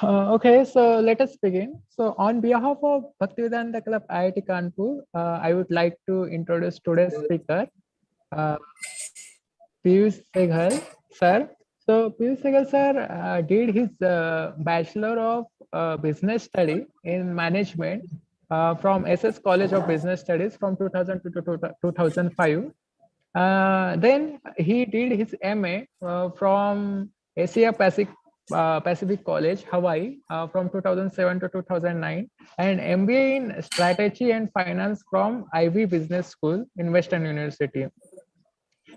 Okay, so let us begin. So, on behalf of Bhaktivedanta Club IIT Kanpur, I would like to introduce today's speaker, uh, Piyush Sehgal, sir. So, Piyush Sehgal, sir, did his Bachelor of Business Study in Management from SS College of Business Studies from 2000 to 2005. Then he did his MA from Asia Pacific College, Hawaii, from 2007 to 2009, and MBA in Strategy and Finance from Ivey Business School in Western University.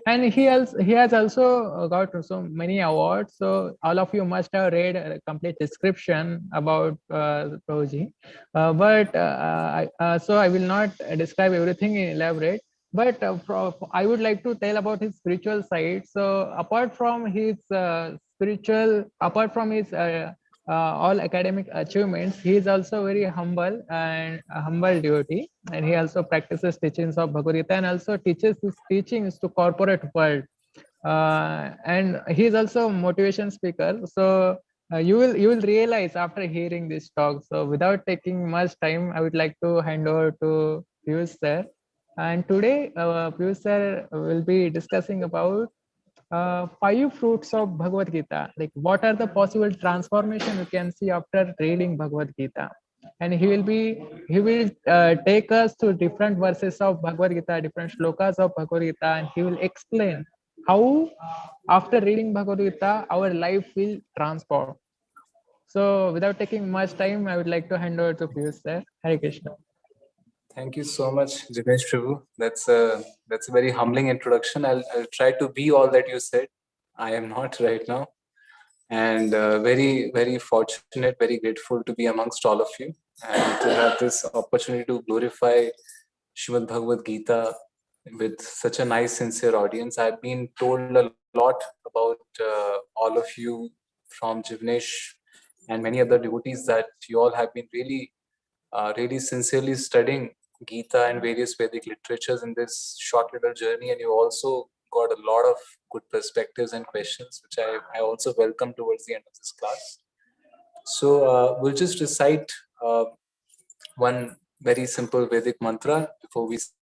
And he has also got so many awards. So all of you must have read a complete description about Prabhuji. So I will not describe everything in elaborate. But I would like to tell about his spiritual side. So apart from his all academic achievements, he is also very humble and a humble devotee, and he also practices teachings of Bhagavad Gita and also teaches his teachings to corporate world. And he is also a motivation speaker. So you will realize after hearing this talk. So without taking much time, I would like to hand over to Piyush sir. And today, Piyush sir will be discussing about five fruits of Bhagavad Gita. Like, what are the possible transformation you can see after reading Bhagavad Gita? And he will take us to different verses of Bhagavad Gita, different shlokas of Bhagavad Gita, and he will explain how after reading Bhagavad Gita our life will transform. So, without taking much time, I would like to hand over to Piyush sir. Hare Krishna. Thank you so much, Jinesh Prabhu. That's a very humbling introduction. I'll try to be all that you said. I am not right now, and very fortunate, very grateful to be amongst all of you and to have this opportunity to glorify Srimad Bhagavad Gita with such a nice, sincere audience. I've been told a lot about all of you from Jivnesh and many other devotees that you all have been really sincerely studying Gita and various Vedic literatures in this short little journey, and you also got a lot of good perspectives and questions, which I also welcome towards the end of this class. So we'll just recite one very simple Vedic mantra before we start.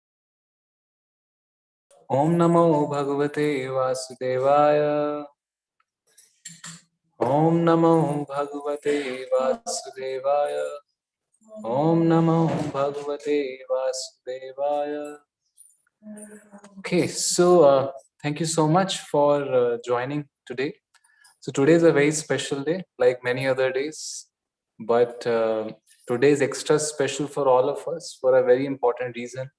Om Namo Bhagavate Vasudevaya. Om Namo Bhagavate Vasudevaya. Om Namo Bhagavate Vasudevaya. Okay, so thank you so much for joining today. So today is a very special day, like many other days, but today is extra special for all of us for a very important reason,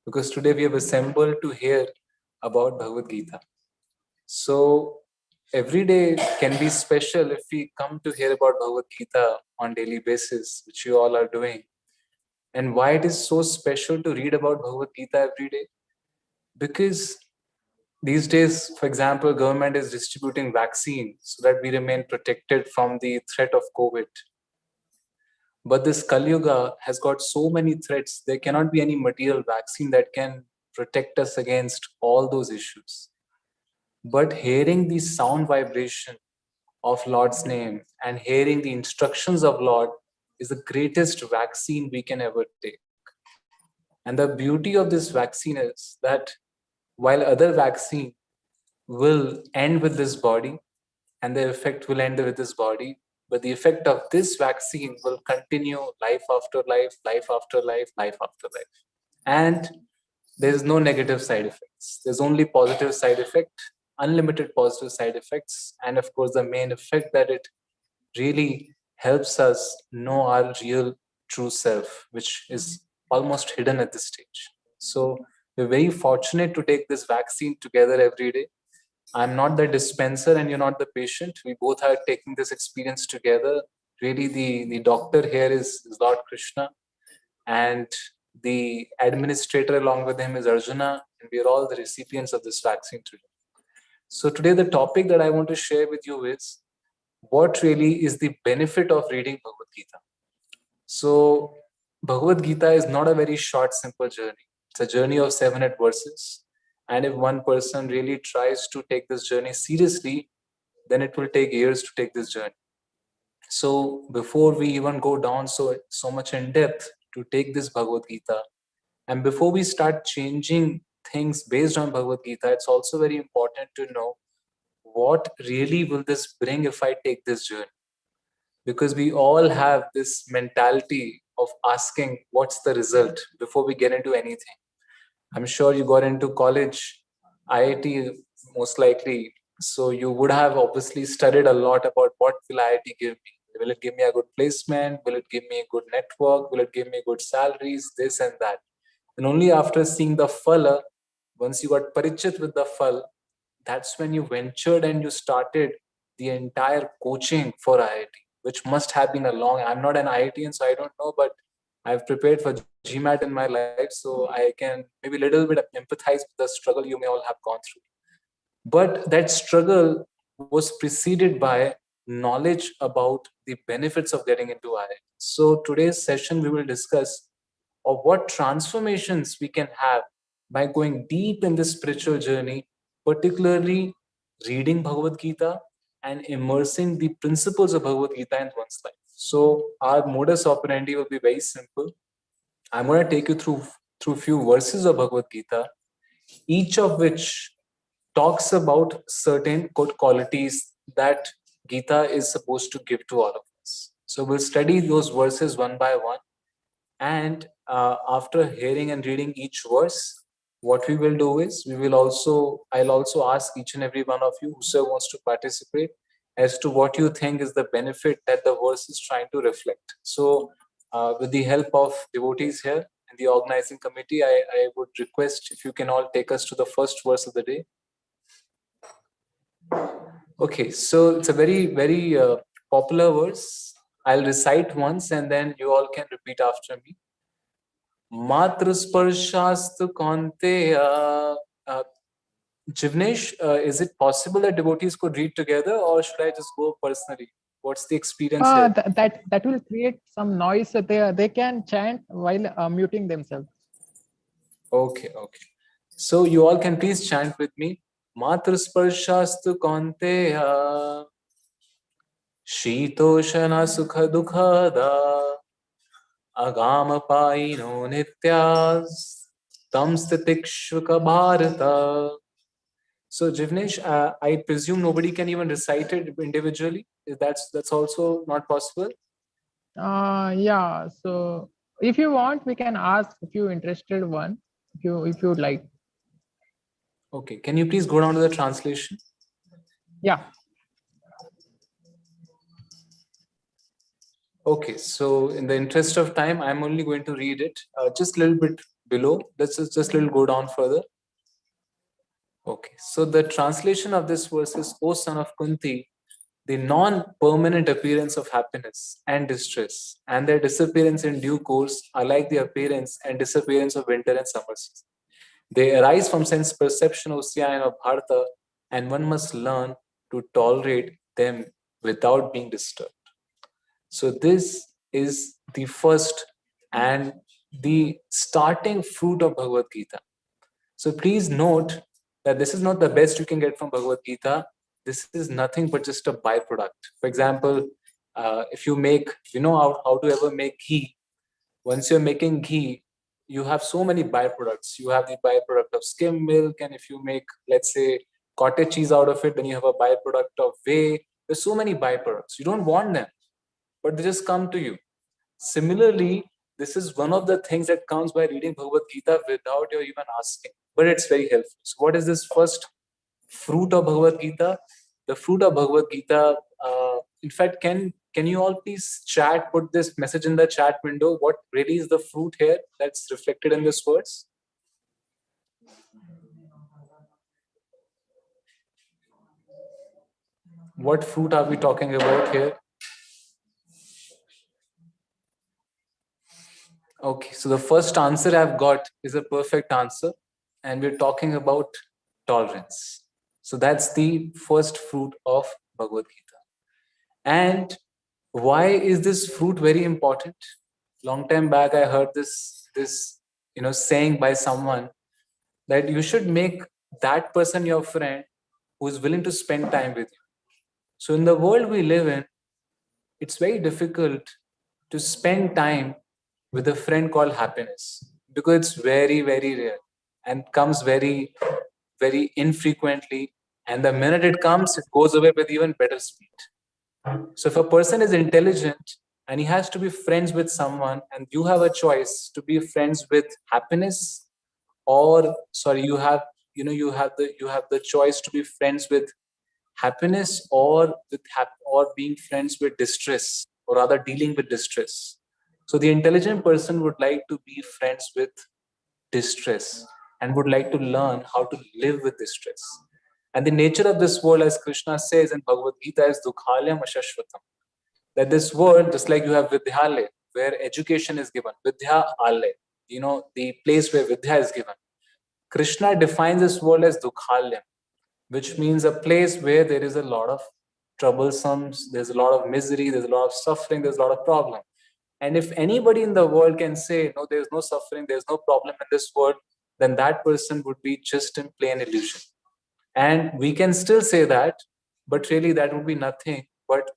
because today we have assembled to hear about Bhagavad Gita. So every day can be special if we come to hear about Bhagavad Gita on daily basis, which you all are doing. And why it is so special to read about Bhagavad Gita every day? Because these days, for example, government is distributing vaccines so that we remain protected from the threat of COVID. But this Kali Yuga has got so many threats, there cannot be any material vaccine that can protect us against all those issues. But hearing the sound vibration of Lord's name and hearing the instructions of Lord is the greatest vaccine we can ever take. And the beauty of this vaccine is that while other vaccine will end with this body and the effect will end with this body, but the effect of this vaccine will continue life after life, life after life, life after life. And there is no negative side effects. There's only positive side effect, unlimited positive side effects. And of course, the main effect that it really helps us know our real true self, which is almost hidden at this stage. So we're very fortunate to take this vaccine together every day. I'm not the dispenser and you're not the patient. We both are taking this experience together. Really, the doctor here is Lord Krishna, and the administrator along with him is Arjuna, and we are all the recipients of this vaccine today. So today the topic that I want to share with you is what really is the benefit of reading Bhagavad Gita. So Bhagavad Gita is not a very short, simple journey. It's a journey of 700 verses. And if one person really tries to take this journey seriously, then it will take years to take this journey. So before we even go down so much in depth to take this Bhagavad Gita, and before we start changing things based on Bhagavad Gita, it's also very important to know what really will this bring if I take this journey. Because we all have this mentality of asking what's the result before we get into anything. I'm sure you got into college, IIT most likely. So you would have obviously studied a lot about what will IIT give me. Will it give me a good placement? Will it give me a good network? Will it give me good salaries? This and that. And only after seeing the phala, once you got parichit with the phal, that's when you ventured and you started the entire coaching for IIT, which must have been a long. I'm not an IITian, so I don't know, but I've prepared for GMAT in my life, so I can maybe a little bit empathize with the struggle you may all have gone through. But that struggle was preceded by knowledge about the benefits of getting into IIT. So today's session we will discuss of what transformations we can have by going deep in this spiritual journey, particularly reading Bhagavad Gita and immersing the principles of Bhagavad Gita in one's life. So our modus operandi will be very simple. I'm going to take you through few verses of Bhagavad Gita, each of which talks about certain good qualities that Gita is supposed to give to all of us. So we'll study those verses one by one, and after hearing and reading each verse, what we will do is I'll also ask each and every one of you whoever wants to participate as to what you think is the benefit that the verse is trying to reflect. So with the help of devotees here and the organizing committee, I would request if you can all take us to the first verse of the day. Okay, so it's a very, very popular verse. I'll recite once and then you all can repeat after me. Matrasparshastu Kaunteya. Jivnesh, is it possible that devotees could read together, or should I just go personally? What's the experience here? That will create some noise. So they can chant while muting themselves. Okay. So you all can please chant with me. Matrasparshastu Kaunteya. Shitoshana Sukha Dukhada. Agama Paino Nityas. Tam Stitikshvaka Bharata. So Jivnesh, I presume nobody can even recite it individually. That's also not possible. Yeah. So if you want, we can ask if you interested one. If you would like. Okay. Can you please go down to the translation? Yeah. Okay. So in the interest of time, I'm only going to read it just a little bit below. Let's just a little go down further. Okay. So the translation of this verse is, O son of Kunti, the non-permanent appearance of happiness and distress and their disappearance in due course are like the appearance and disappearance of winter and summer season. They arise from sense perception, ocean of Bharata, and one must learn to tolerate them without being disturbed. So this is the first and the starting fruit of Bhagavad Gita. So please note that this is not the best you can get from Bhagavad Gita. This is nothing but just a byproduct. For example, if you make, how to ever make ghee. Once you're making ghee, you have so many byproducts. You have the byproduct of skim milk, and if you make, let's say, cottage cheese out of it, then you have a byproduct of whey. There's so many byproducts. You don't want them, but they just come to you. Similarly, this is one of the things that comes by reading Bhagavad Gita without you even asking, but it's very helpful. So what is this first fruit of Bhagavad Gita? The fruit of Bhagavad Gita, in fact, can you all please put this message in the chat window? What really is the fruit here that's reflected in this verse? What fruit are we talking about here? Okay, so the first answer I've got is a perfect answer, and we're talking about tolerance. So that's the first fruit of Bhagavad Gita. And why is this fruit very important? Long time back, I heard this saying by someone that you should make that person your friend who is willing to spend time with you. So in the world we live in, it's very difficult to spend time with a friend called happiness, because it's very, very rare and comes very, very infrequently. And the minute it comes, it goes away with even better speed. So if a person is intelligent and he has to be friends with someone, and you have a choice to be friends with happiness, or sorry, you have the choice to be friends with happiness, or or being friends with distress, or rather dealing with distress. So the intelligent person would like to be friends with distress and would like to learn how to live with distress. And the nature of this world, as Krishna says in Bhagavad Gita, is dukhalyam ashashvatam. That this world, just like you have Vidyalaya, where education is given, Vidya Alaya, the place where Vidya is given. Krishna defines this world as dukhalyam, which means a place where there is a lot of troublesome, there's a lot of misery, there's a lot of suffering, there's a lot of problem. And if anybody in the world can say, no, there's no suffering, there's no problem in this world, then that person would be just in plain illusion. And we can still say that, but really that would be nothing but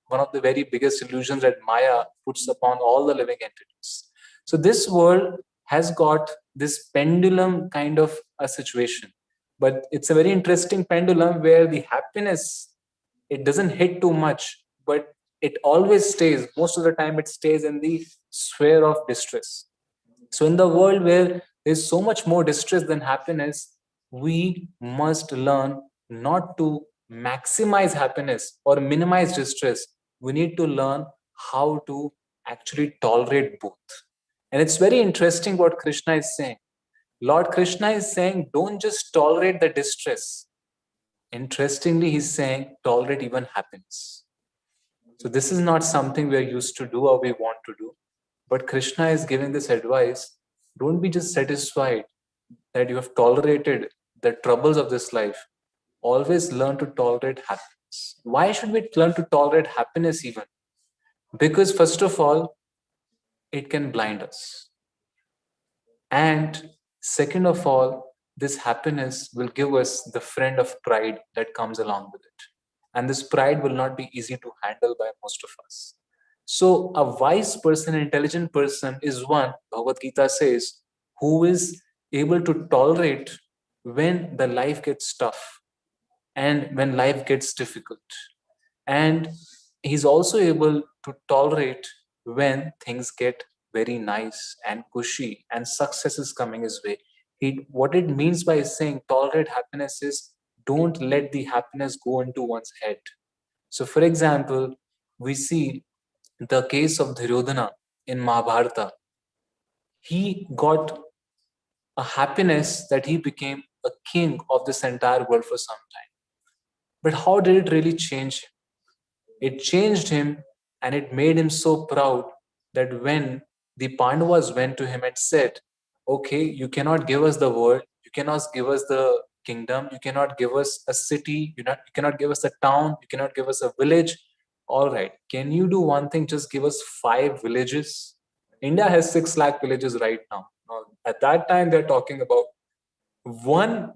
one of the very biggest illusions that Maya puts upon all the living entities. So this world has got this pendulum kind of a situation, but it's a very interesting pendulum where the happiness, it doesn't hit too much, but it always stays, most of the time it stays in the sphere of distress. So in the world where there's so much more distress than happiness, we must learn not to maximize happiness or minimize distress. We need to learn how to actually tolerate both. And it's very interesting what Krishna is saying. Lord Krishna is saying, don't just tolerate the distress. Interestingly, he's saying, tolerate even happiness. So this is not something we are used to do or we want to do. But Krishna is giving this advice. Don't be just satisfied that you have tolerated the troubles of this life. Always learn to tolerate happiness. Why should we learn to tolerate happiness even? Because first of all, it can blind us. And second of all, this happiness will give us the friend of pride that comes along with it. And this pride will not be easy to handle by most of us. So, a wise person, an intelligent person is one, Bhagavad Gita says, who is able to tolerate when the life gets tough and when life gets difficult. And he's also able to tolerate when things get very nice and cushy and success is coming his way. What it means by saying tolerate happiness is don't let the happiness go into one's head. So, for example, we see the case of Duryodhana in Mahabharata. He got a happiness that he became a king of this entire world for some time. But how did it really change him? It changed him and it made him so proud that when the Pandavas went to him and said, okay, you cannot give us the world, you cannot give us the kingdom, you cannot give us a city, you cannot give us a town, you cannot give us a village. All right, can you do one thing? Just give us 5 villages. India has 6 lakh villages right now. Now, at that time, they're talking about one,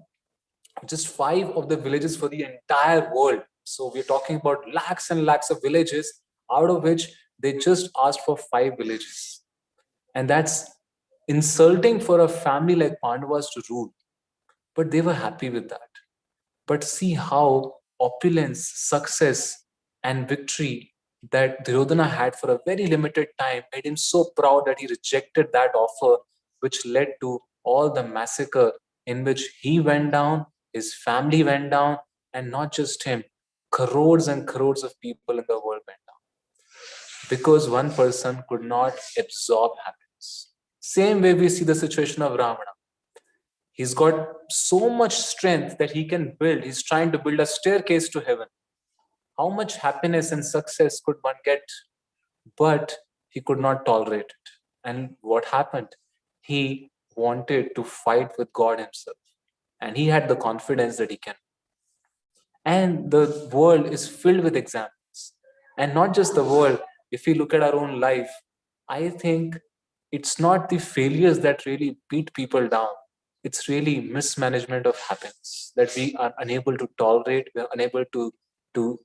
just 5 of the villages for the entire world. So we're talking about lakhs and lakhs of villages, out of which they just asked for 5 villages. And that's insulting for a family like Pandavas to rule. But they were happy with that. But see how opulence, success, and victory that Duryodhana had for a very limited time made him so proud that he rejected that offer, which led to all the massacre in which he went down, his family went down, and not just him, crores and crores of people in the world went down because one person could not absorb happiness. Same way we see the situation of Ravana. He's got so much strength that he can build. He's trying to build a staircase to heaven. How much happiness and success could one get? But he could not tolerate it. And what happened? He wanted to fight with God himself. And he had the confidence that he can. And the world is filled with examples. And not just the world, if we look at our own life, I think it's not the failures that really beat people down. It's really mismanagement of happiness that we are unable to tolerate, we're unable to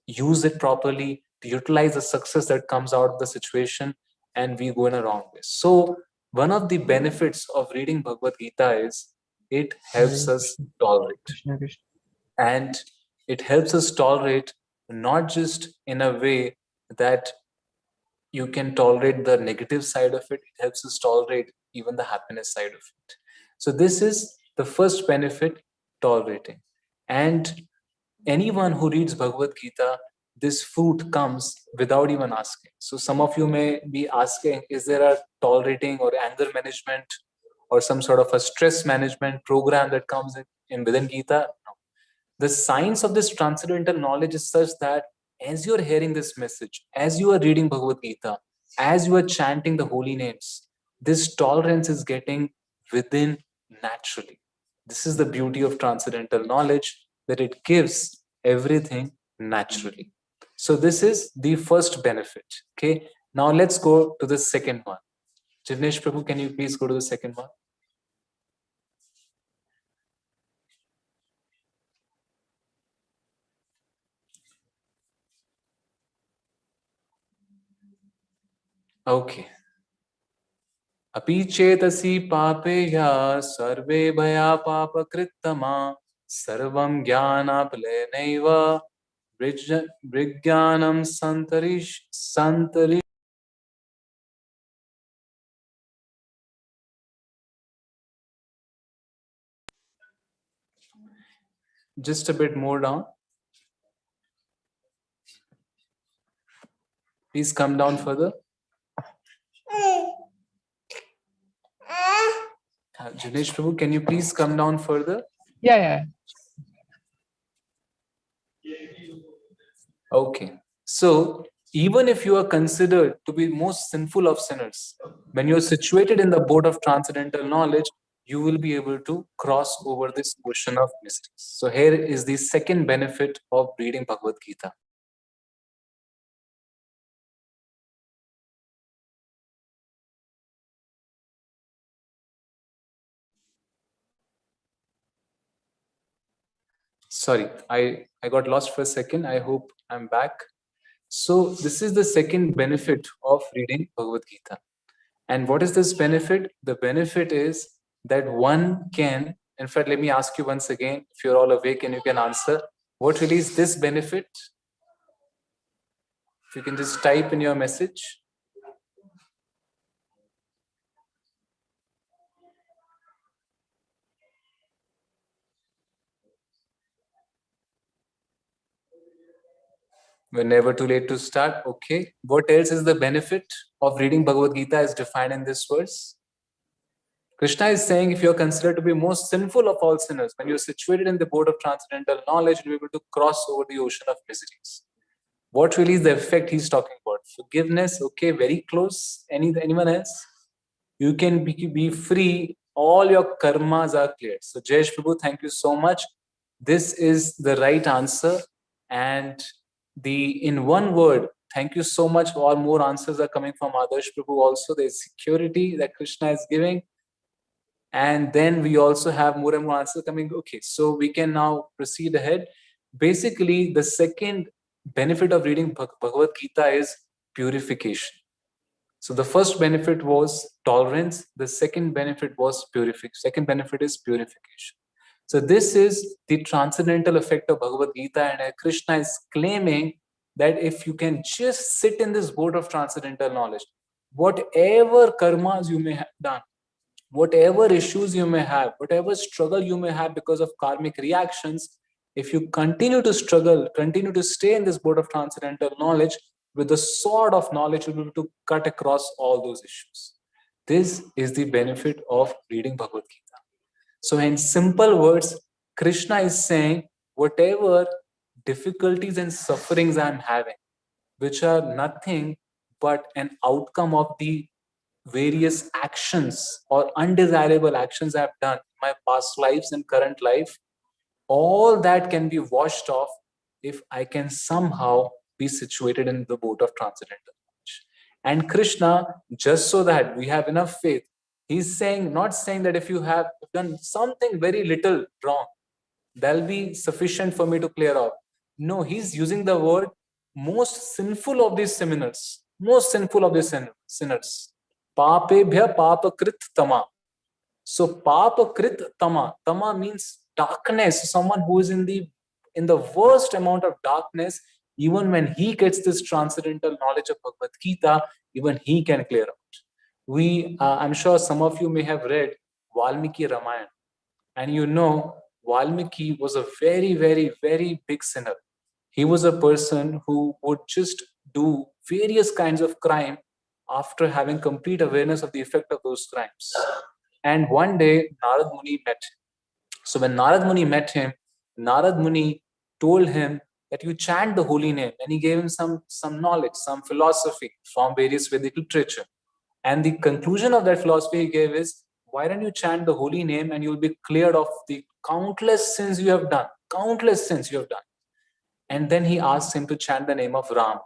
use it properly utilize the success that comes out of the situation, and we go in a wrong way. So one of the benefits of reading Bhagavad Gita is it helps us tolerate. Krishna, Krishna. And it helps us tolerate not just in a way that you can tolerate the negative side of it, it helps us tolerate even the happiness side of it. So this is the first benefit, tolerating. And anyone who reads Bhagavad Gita, this fruit comes without even asking. So some of you may be asking, is there a tolerating or anger management or some sort of a stress management program that comes in within Gita? No. The science of this transcendental knowledge is such that as you are hearing this message, as you are reading Bhagavad Gita, as you are chanting the holy names, this tolerance is getting within naturally. This is the beauty of transcendental knowledge, that it gives everything naturally. So this is the first benefit. Okay. Now let's go to the second one. Jivnesh Prabhu, can you please go to the second one? Okay. अपि चेतसि पापेया सर्वे भया पापकृत्तमा सर्वं ज्ञानाप्लयनैव विज्ञानं सन्तरि. Just a bit more down. Please come down further. Jinesh Prabhu, can you please come down further? Yeah. Okay. So even if you are considered to be most sinful of sinners, when you're situated in the boat of transcendental knowledge, you will be able to cross over this ocean of mysteries. So here is the second benefit of reading Bhagavad Gita. Sorry, I got lost for a second. I hope I'm back. So this is the second benefit of reading Bhagavad Gita. And what is this benefit? The benefit is that one can, in fact, let me ask you once again, if you're all awake and you can answer, what really is this benefit? If you can just type in your message. We're never too late to start. Okay. What else is the benefit of reading Bhagavad Gita as defined in this verse? Krishna is saying, if you're considered to be most sinful of all sinners, when you're situated in the boat of transcendental knowledge, you'll be able to cross over the ocean of miseries. What really is the effect he's talking about? Forgiveness, okay, very close. Anyone else? You can be free. All your karmas are cleared. So Jayesh Prabhu, thank you so much. This is the right answer. And in one word, thank you so much. All more answers are coming from Adarsh Prabhu also. There's security that Krishna is giving. And then we also have more and more answers coming. Okay, so we can now proceed ahead. Basically, the second benefit of reading Bhagavad Gita is purification. So the first benefit was tolerance. The second benefit was purification. Second benefit is purification. So this is the transcendental effect of Bhagavad Gita, and Krishna is claiming that if you can just sit in this boat of transcendental knowledge, whatever karmas you may have done, whatever issues you may have, whatever struggle you may have because of karmic reactions, if you continue to struggle, continue to stay in this boat of transcendental knowledge, with the sword of knowledge, you'll be able to cut across all those issues. This is the benefit of reading Bhagavad Gita. So in simple words, Krishna is saying, whatever difficulties and sufferings I'm having, which are nothing but an outcome of the various actions or undesirable actions I've done in my past lives and current life, all that can be washed off if I can somehow be situated in the boat of transcendental knowledge. And Krishna, just so that we have enough faith, he's saying, not saying that if you have done something very little wrong, that'll be sufficient for me to clear off. No, he's using the word most sinful of these sinners. Papebhya papakrit tama. So papakrit tama means darkness. Someone who is in the worst amount of darkness, even when he gets this transcendental knowledge of Bhagavad Gita, even he can clear out. I'm sure some of you may have read Valmiki Ramayana, and Valmiki was a very, very, very big sinner. He was a person who would just do various kinds of crime after having complete awareness of the effect of those crimes. And one day, Narad Muni met him. So when Narad Muni met him, Narad Muni told him that you chant the holy name, and he gave him some knowledge, some philosophy from various Vedic literature. And the conclusion of that philosophy he gave is, why don't you chant the holy name and you'll be cleared of the countless sins you have done. And then he asked him to chant the name of Ram.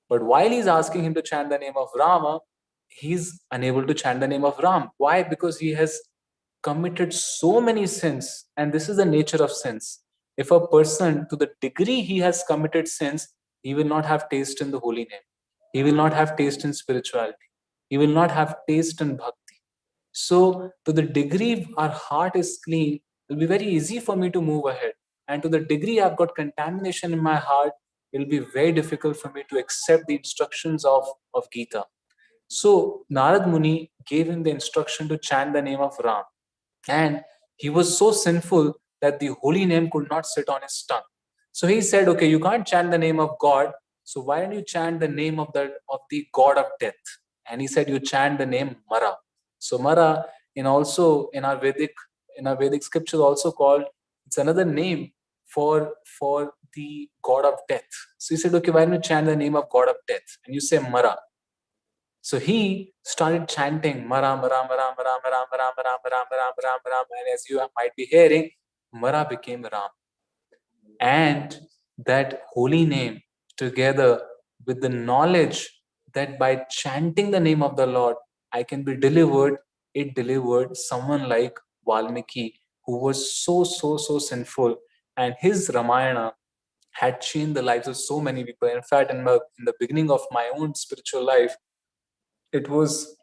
But while he's asking him to chant the name of Rama, he's unable to chant the name of Ram. Why? Because he has committed so many sins, and this is the nature of sins. If a person, to the degree he has committed sins, he will not have taste in the holy name. He will not have taste in spirituality. He will not have taste in bhakti. So, to the degree our heart is clean, it will be very easy for me to move ahead. And to the degree I've got contamination in my heart, it will be very difficult for me to accept the instructions of Gita. So, Narad Muni gave him the instruction to chant the name of Ram. And he was so sinful that the holy name could not sit on his tongue. So he said, okay, you can't chant the name of God, so why don't you chant the name of the god of death? And he said, you chant the name Mara. So Mara, in our Vedic scriptures, also called, it's another name for the god of death. So he said, okay, why don't you chant the name of god of death? And you say Mara. So he started chanting Mara, Mara, Mara, Mara, Mara, Mara, Mara, Mara, Mara, Mara, Mara, and as you might be hearing, Mara became Ram. And that holy name, together with the knowledge that by chanting the name of the Lord, I can be delivered, it delivered someone like Valmiki, who was so sinful. And his Ramayana had changed the lives of so many people. In fact, in the beginning of my own spiritual life, it was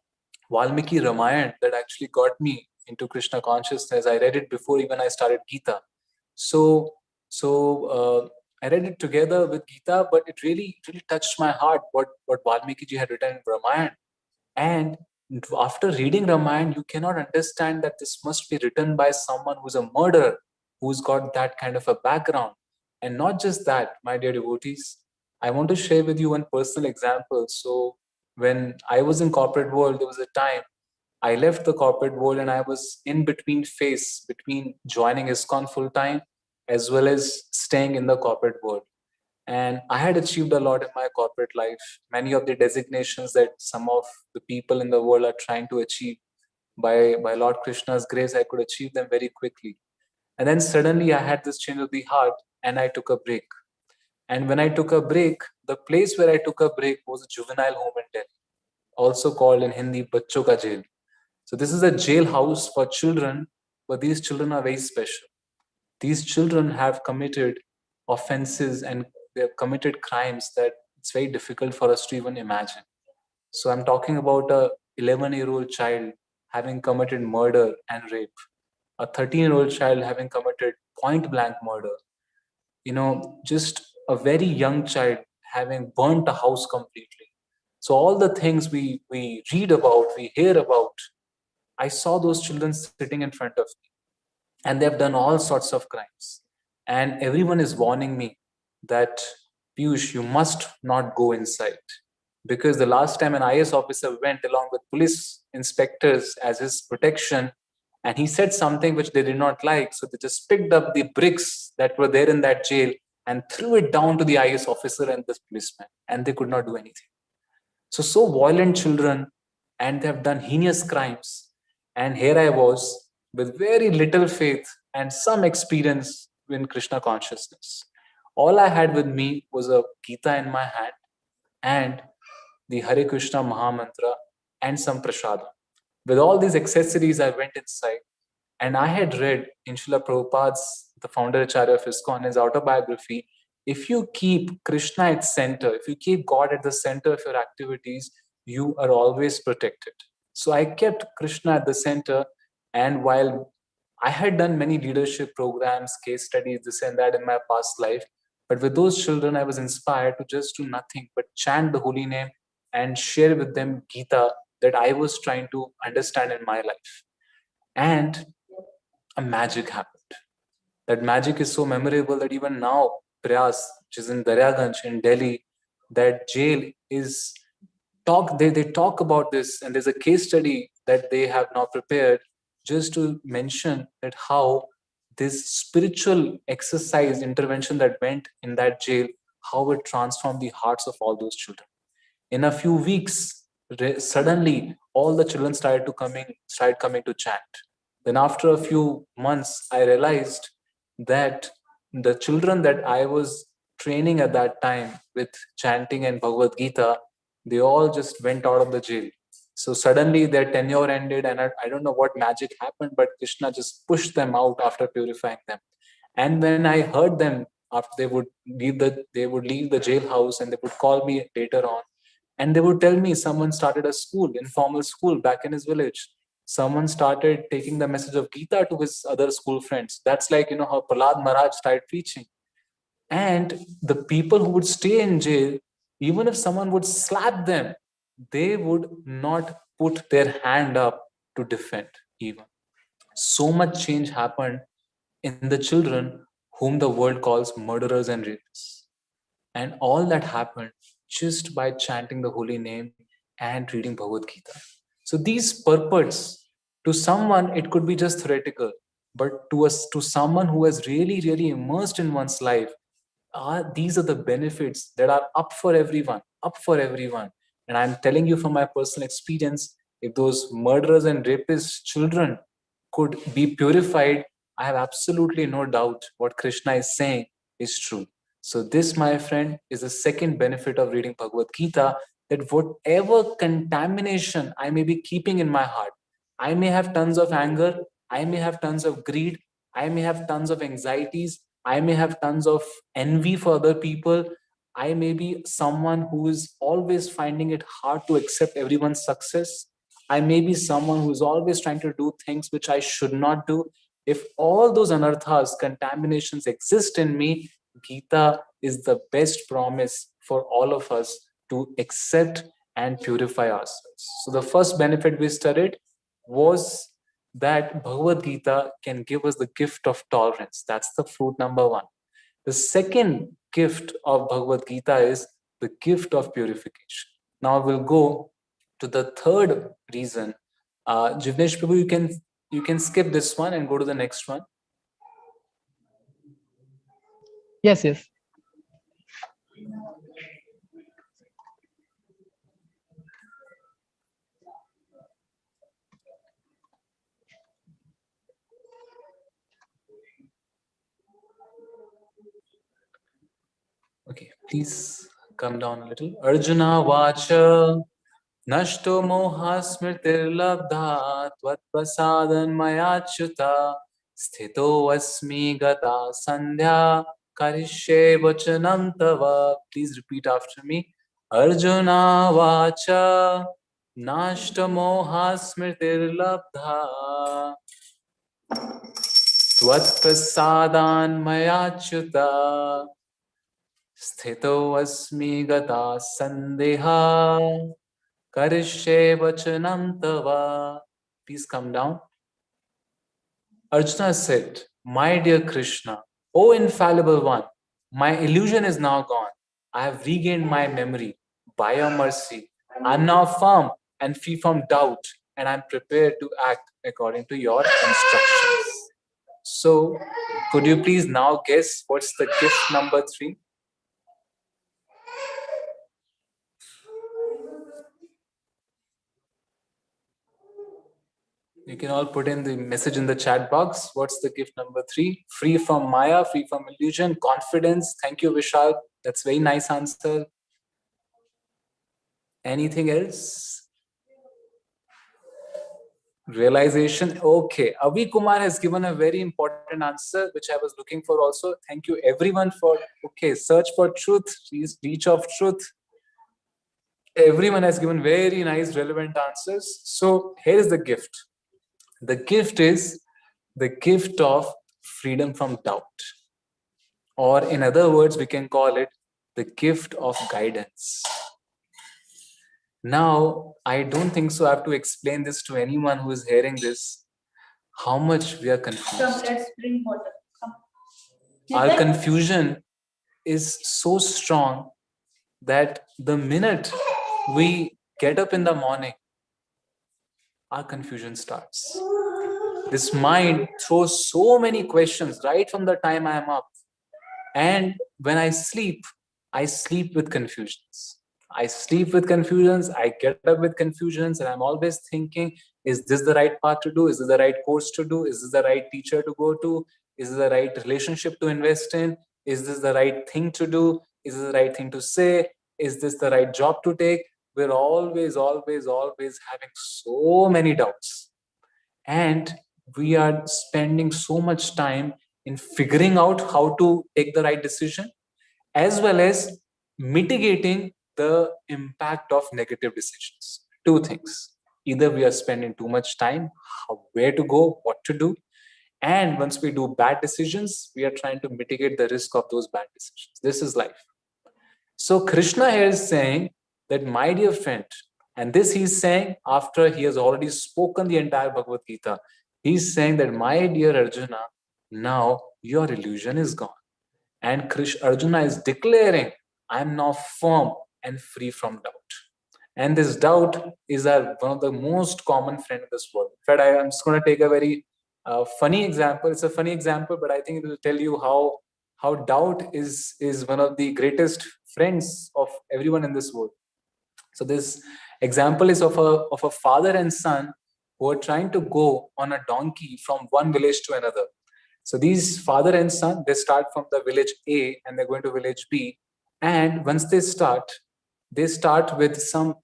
Valmiki Ramayana that actually got me into Krishna consciousness. I read it before even I started Gita. So I read it together with Gita, but it really touched my heart what Valmiki ji had written in Ramayana. And after reading Ramayana, you cannot understand that this must be written by someone who's a murderer, who's got that kind of a background. And not just that, my dear devotees, I want to share with you one personal example. So when I was in corporate world, there was a time I left the corporate world and I was in between phase between joining ISKCON full time as well as staying in the corporate world. And I had achieved a lot in my corporate life. Many of the designations that some of the people in the world are trying to achieve, by Lord Krishna's grace, I could achieve them very quickly. And then suddenly I had this change of the heart and I took a break. And when I took a break, the place where I took a break was a juvenile home in Delhi, also called in Hindi Bachcho Ka Jail. So this is a jailhouse for children, but these children are very special. These children have committed offenses and they have committed crimes that it's very difficult for us to even imagine. So I'm talking about a 11-year-old child having committed murder and rape, a 13-year-old child having committed point blank murder, just a very young child having burnt a house completely. So all the things we read about, we hear about, I saw those children sitting in front of me and they have done all sorts of crimes. And everyone is warning me that, Piyush, you must not go inside. Because the last time an IS officer went along with police inspectors as his protection, and he said something which they did not like. So they just picked up the bricks that were there in that jail and threw it down to the IS officer and this policeman, and they could not do anything. So violent children, and they have done heinous crimes. And here I was with very little faith and some experience in Krishna consciousness. All I had with me was a Gita in my hand and the Hare Krishna Mahamantra and some prasada. With all these accessories, I went inside and I had read in Srila Prabhupada's, the founder Acharya of ISKCON, his autobiography, if you keep Krishna at center, if you keep God at the center of your activities, you are always protected. So I kept Krishna at the center, and while I had done many leadership programs, case studies, this and that in my past life, but with those children, I was inspired to just do nothing but chant the holy name and share with them Gita that I was trying to understand in my life. And a magic happened. That magic is so memorable that even now, Prayas, which is in Daryaganj in Delhi, that jail is they talk about this, and there's a case study that they have now prepared just to mention that how this spiritual exercise intervention that went in that jail, how it transformed the hearts of all those children. In a few weeks, suddenly all the children started coming to chant. Then after a few months, I realized that the children that I was training at that time with chanting and Bhagavad Gita, they all just went out of the jail. So suddenly their tenure ended, and I don't know what magic happened, but Krishna just pushed them out after purifying them. And when I heard them after they would leave the jailhouse, and they would call me later on, and they would tell me someone started a school, informal school back in his village. Someone started taking the message of Gita to his other school friends. That's like, how Prahlad Maharaj started preaching. And the people who would stay in jail, even if someone would slap them, they would not put their hand up to defend even. So much change happened in the children whom the world calls murderers and rapists. And all that happened just by chanting the holy name and reading Bhagavad Gita. So these purports, to someone, it could be just theoretical, but to us, to someone who has really, really immersed in one's life, these are the benefits that are up for everyone, up for everyone. And I'm telling you from my personal experience, if those murderers and rapists children could be purified, I have absolutely no doubt what Krishna is saying is true. So this, my friend, is the second benefit of reading Bhagavad Gita, that whatever contamination I may be keeping in my heart, I may have tons of anger, I may have tons of greed, I may have tons of anxieties, I may have tons of envy for other people. I may be someone who is always finding it hard to accept everyone's success. I may be someone who is always trying to do things which I should not do. If all those anarthas, contaminations exist in me, Gita is the best promise for all of us to accept and purify ourselves. So the first benefit we studied was that Bhagavad Gita can give us the gift of tolerance. That's the fruit number one. The second gift of Bhagavad Gita is the gift of purification. Now we'll go to the third reason. Jivnesh Prabhu, you can skip this one and go to the next one. Yes, yes. Okay, please come down a little. Arjuna Vacha Nashto Moha Smritirlabdha Tvatprasadan Mayachyuta Sthito Asmi Gata Sandhya Karishe Vachanam Tava. Please repeat after me. Arjuna Vacha Nashto Moha Smritirlabdha Tvatprasadan Mayachyuta Sthito Asmi Gata Sandhya Karishe vachanam tava. Please come down. Arjuna said, My dear Krishna, O infallible one, my illusion is now gone. I have regained my memory. By your mercy, I am now firm and free from doubt, and I am prepared to act according to your instructions. So, could you please now guess what's the gift number 3? You can all put in the message in the chat box. What's the gift number 3? Free from Maya, free from illusion, confidence. Thank you, Vishal. That's very nice answer. Anything else? Realization. Okay, Avi Kumar has given a very important answer, which I was looking for also. Thank you everyone for, okay, search for truth, reach of truth. Everyone has given very nice, relevant answers. So here is the gift. The gift is the gift of freedom from doubt. Or in other words, we can call it the gift of guidance. Now, I don't think so I have to explain this to anyone who is hearing this, how much we are confused. Come, let's bring water. Come. Our confusion is so strong that the minute we get up in the morning, our confusion starts. This mind throws so many questions right from the time I am up. And when I sleep with confusions. I sleep with confusions, I get up with confusions, and I'm always thinking, is this the right path to do? Is this the right course to do? Is this the right teacher to go to? Is this the right relationship to invest in? Is this the right thing to do? Is this the right thing to say? Is this the right job to take? We're always having so many doubts. And we are spending so much time in figuring out how to take the right decision, as well as mitigating the impact of negative decisions. Two things. Either we are spending too much time, where to go, what to do. And once we do bad decisions, we are trying to mitigate the risk of those bad decisions. This is life. So Krishna here is saying that, my dear friend, and this he's saying after he has already spoken the entire Bhagavad Gita. He's saying that, my dear Arjuna, now your illusion is gone. And Arjuna is declaring, I am now firm and free from doubt. And this doubt is one of the most common friend in this world. In fact, I am just going to take a very funny example. It's a funny example, but I think it will tell you how doubt is one of the greatest friends of everyone in this world. So this example is of a father and son who are trying to go on a donkey from one village to another. So these father and son, they start from the village A and they're going to village B. And once they start with some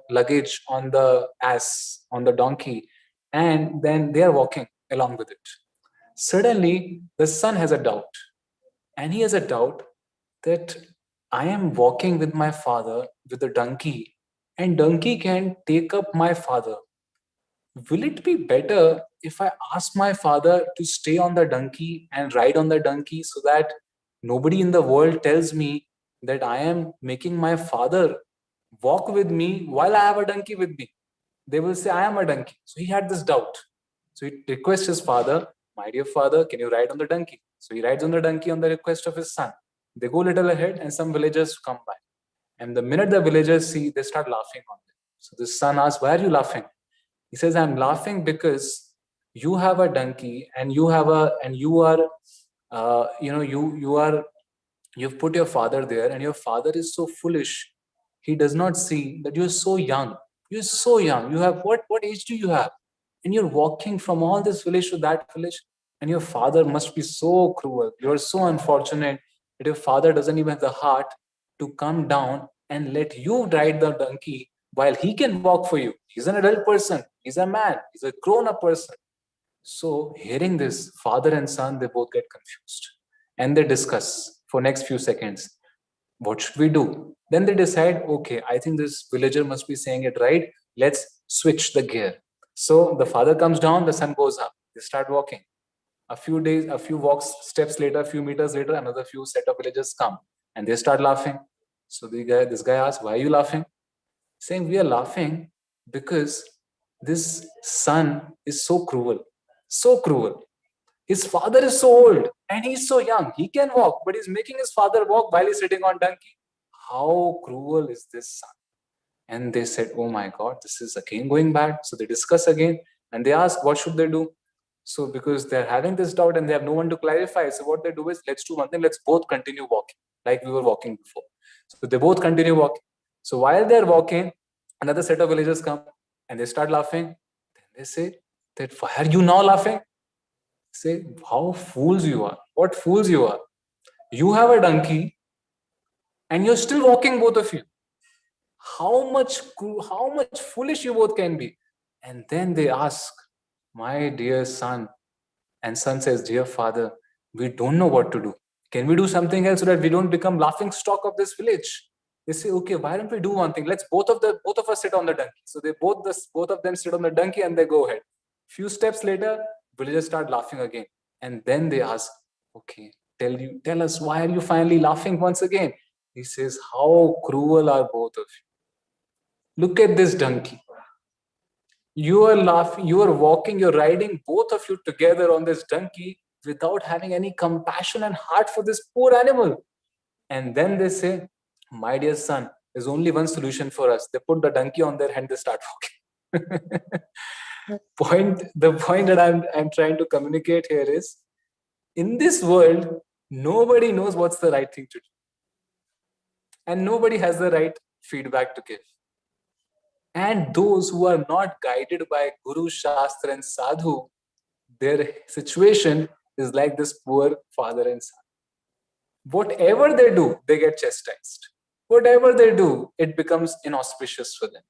luggage on the ass, on the donkey, and then they are walking along with it. Suddenly, the son has a doubt, and he has a doubt that I am walking with my father with a donkey, and donkey can take up my father. Will it be better if I ask my father to stay on the donkey and ride on the donkey, so that nobody in the world tells me that I am making my father walk with me while I have a donkey with me? They will say I am a donkey. So he had this doubt. So he requests his father, my dear father, can you ride on the donkey? So he rides on the donkey on the request of his son. They go a little ahead and some villagers come by. And the minute the villagers see, they start laughing on them. So the son asks, why are you laughing? He says, I'm laughing because you have a donkey and you are, you've put your father there, and your father is so foolish. He does not see that you're so young. You're so young. You have, what age do you have? And you're walking from all this village to that village. And your father must be so cruel. You're so unfortunate that your father doesn't even have the heart to come down and let you ride the donkey while he can walk for you. He's an adult person. He's a man. He's a grown-up person. So hearing this, father and son, they both get confused. And they discuss for next few seconds. What should we do? Then they decide, okay, I think this villager must be saying it right. Let's switch the gear. So the father comes down, the son goes up. They start walking. A few steps later, a few meters later, another few set of villagers come and they start laughing. So this guy asks, why are you laughing? Saying, we are laughing because this son is so cruel. So cruel. His father is so old and he's so young. He can walk, but he's making his father walk while he's sitting on donkey. How cruel is this son? And they said, oh my God, this is again going bad. So they discuss again and they ask, what should they do? So because they're having this doubt and they have no one to clarify. So what they do is, let's do one thing. Let's both continue walking like we were walking before. So they both continue walking. So while they're walking, another set of villagers come and they start laughing. Then they say that, why are you now laughing? Say, how fools you are. What fools you are. You have a donkey and you're still walking, both of you. How much foolish you both can be. And then they ask, my dear son, and son says, dear father, we don't know what to do. Can we do something else so that we don't become laughing stock of this village? They say, okay, why don't we do one thing? Let's both of us sit on the donkey. So they both of them sit on the donkey and they go ahead. Few steps later, villagers start laughing again. And then they ask, okay, tell us, why are you finally laughing once again? He says, how cruel are both of you? Look at this donkey. You are laughing, you are walking, you're riding, both of you together on this donkey without having any compassion and heart for this poor animal. And then they say, my dear son, there's only one solution for us. They put the donkey on their hand, they start walking. The point that I'm trying to communicate here is, in this world, nobody knows what's the right thing to do. And nobody has the right feedback to give. And those who are not guided by Guru, Shastra and Sadhu, their situation is like this poor father and son. Whatever they do, they get chastised. Whatever they do, it becomes inauspicious for them.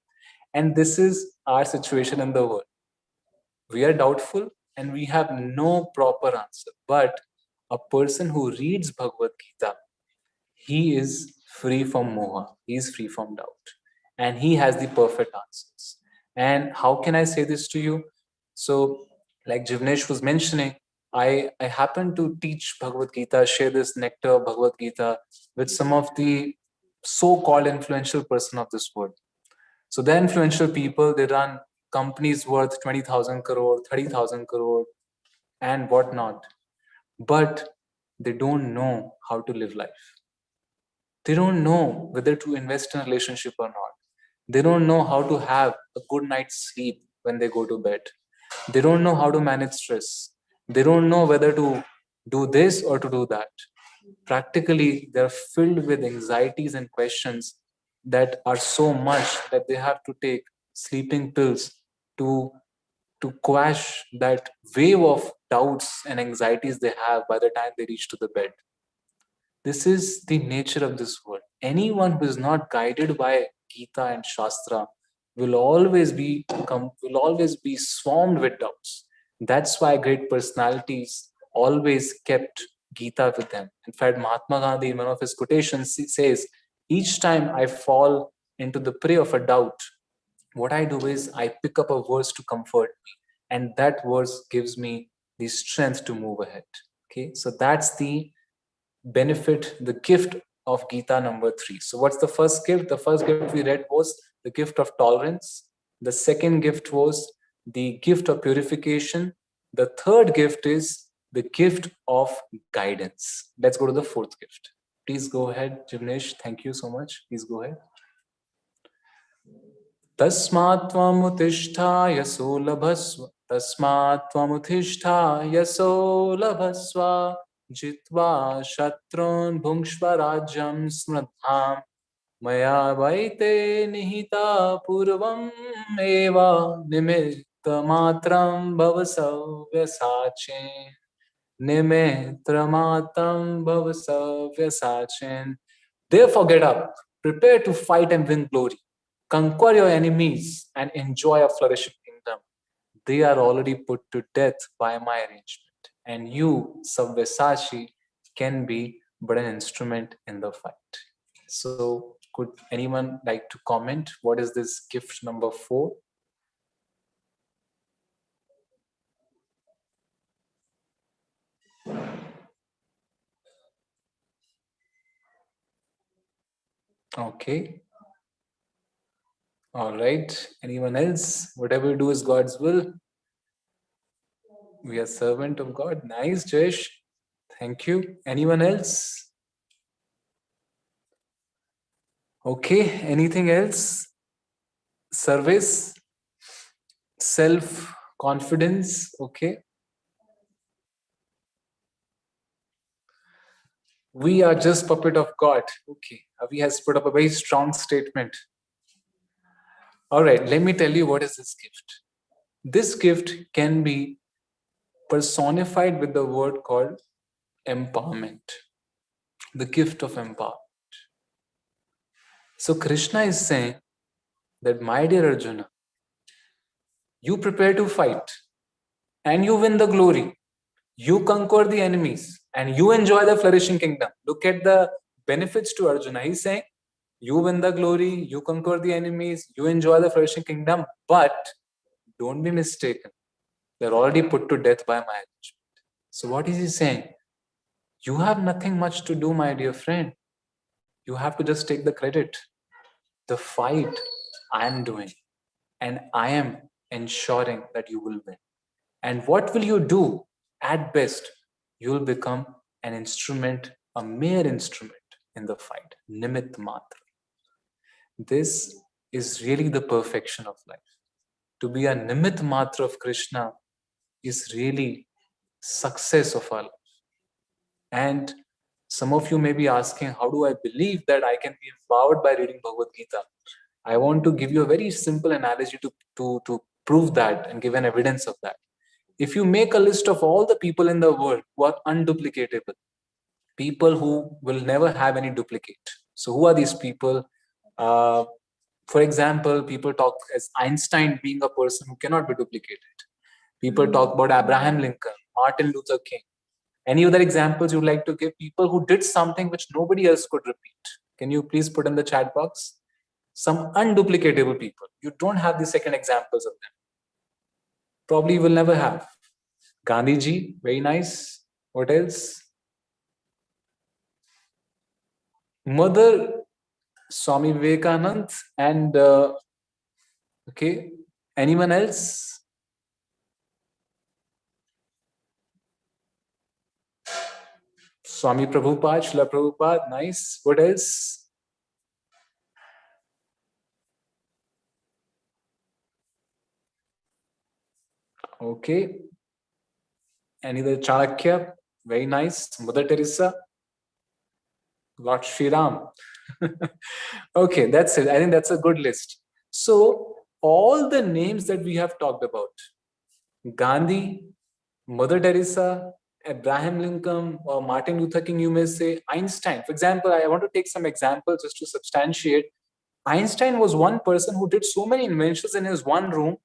And this is our situation in the world. We are doubtful and we have no proper answer. But a person who reads Bhagavad Gita, he is free from moha, he is free from doubt, and he has the perfect answers. And how can I say this to you? So, like Jivnesh was mentioning, I happen to teach Bhagavad Gita, share this nectar of Bhagavad Gita with some of the so-called influential person of this world. So the influential people, they run companies worth 20,000 crore, 30,000 crore, and whatnot. But they don't know how to live life. They don't know whether to invest in a relationship or not. They don't know how to have a good night's sleep when they go to bed. They don't know how to manage stress. They don't know whether to do this or to do that. Practically, they're filled with anxieties and questions that are so much that they have to take sleeping pills to quash that wave of doubts and anxieties they have by the time they reach to the bed. This is the nature of this world. Anyone who is not guided by Gita and Shastra will always be swarmed with doubts. That's why great personalities always kept Gita with them. In fact, Mahatma Gandhi, in one of his quotations, says, each time I fall into the prey of a doubt, what I do is I pick up a verse to comfort me, and that verse gives me the strength to move ahead. Okay, so that's the benefit, the gift of Gita number 3. So what's the first gift? The first gift we read was the gift of tolerance. The second gift was the gift of purification. The third gift is the gift of guidance. Let's go to the fourth gift. Please go ahead, Jivnesh. Thank you so much. Please go ahead. Tasmat tvamutishthaya sulabhasva. Tasmat tvamutishthaya sulabhasva. Jitva shatrun bhungshva rajyam smradham. Maya vaite nihita purvam eva nimitta matram bhavasavya sachin. Nimitra matram bhavasavya sachin. Therefore get up, prepare to fight and win glory. Conquer your enemies and enjoy a flourishing kingdom. They are already put to death by my arrangement. And you, Sabyasachi, can be but an instrument in the fight. So, could anyone like to comment? What is this gift number 4? Okay. All right. Anyone else? Whatever we do is God's will. We are servant of God. Nice, Jesh. Thank you. Anyone else? Okay. Anything else? Service, self-confidence. Okay. We are just puppet of God. Okay. Avi has put up a very strong statement. All right. Let me tell you what is this gift. This gift can be personified with the word called empowerment. The gift of empowerment. So Krishna is saying that, my dear Arjuna, You prepare to fight and you win the glory. You conquer the enemies and you enjoy the flourishing kingdom. Look at the benefits to Arjuna. He's saying, you win the glory, you conquer the enemies, you enjoy the flourishing kingdom, but don't be mistaken. They're already put to death by my judgment. So what is he saying? You have nothing much to do, my dear friend. You have to just take the credit. The fight I am doing, and I am ensuring that you will win. And what will you do? At best, you will become an instrument, a mere instrument in the fight. Nimitt matra. This is really the perfection of life. To be a nimitt matra of Krishna is really success of our life. And some of you may be asking, how do I believe that I can be empowered by reading Bhagavad Gita? I want to give you a very simple analogy to prove that and give an evidence of that. If you make a list of all the people in the world who are unduplicatable, people who will never have any duplicate. So who are these people? For example, people talk as Einstein being a person who cannot be duplicated. People talk about Abraham Lincoln, Martin Luther King. Any other examples you'd like to give? People who did something which nobody else could repeat. Can you please put in the chat box? Some unduplicatable people. You don't have the second examples of them. Probably you will never have. Gandhiji, very nice. What else? Mother Swami Vivekanand and okay, anyone else? Swami Prabhupada, Srila Prabhupada, nice. What else? Okay. Any other Chanakya? Very nice. Mother Teresa. Lord Sri Ram. Okay, that's it. I think that's a good list. So all the names that we have talked about, Gandhi, Mother Teresa, Abraham Lincoln, or Martin Luther King, you may say, Einstein. For example, I want to take some examples just to substantiate. Einstein was one person who did so many inventions in his one room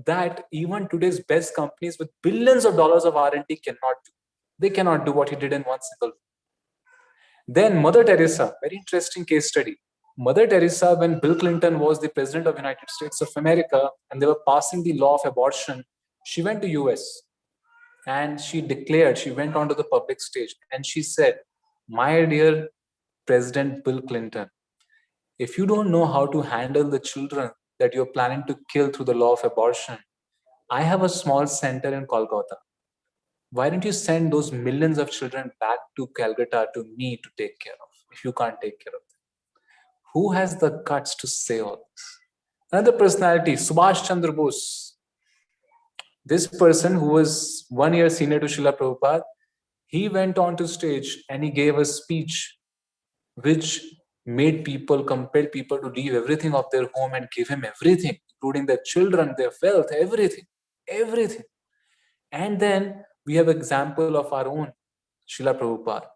that even today's best companies with billions of dollars of R&D cannot do. They cannot do what he did in one single room. Then Mother Teresa, very interesting case study. Mother Teresa, when Bill Clinton was the president of the United States of America and they were passing the law of abortion, she went to US and she declared, she went onto the public stage and she said, my dear President Bill Clinton, if you don't know how to handle the children that you're planning to kill through the law of abortion, I have a small center in Kolkata. Why don't you send those millions of children back to Calcutta to me to take care of, if you can't take care of them? Who has the guts to say all this? Another personality, Subhash Chandra Bose. This person who was 1 year senior to Srila Prabhupada, he went on to stage and he gave a speech which made people, compelled people to leave everything of their home and give him everything, including their children, their wealth, everything. And then we have example of our own Srila Prabhupada,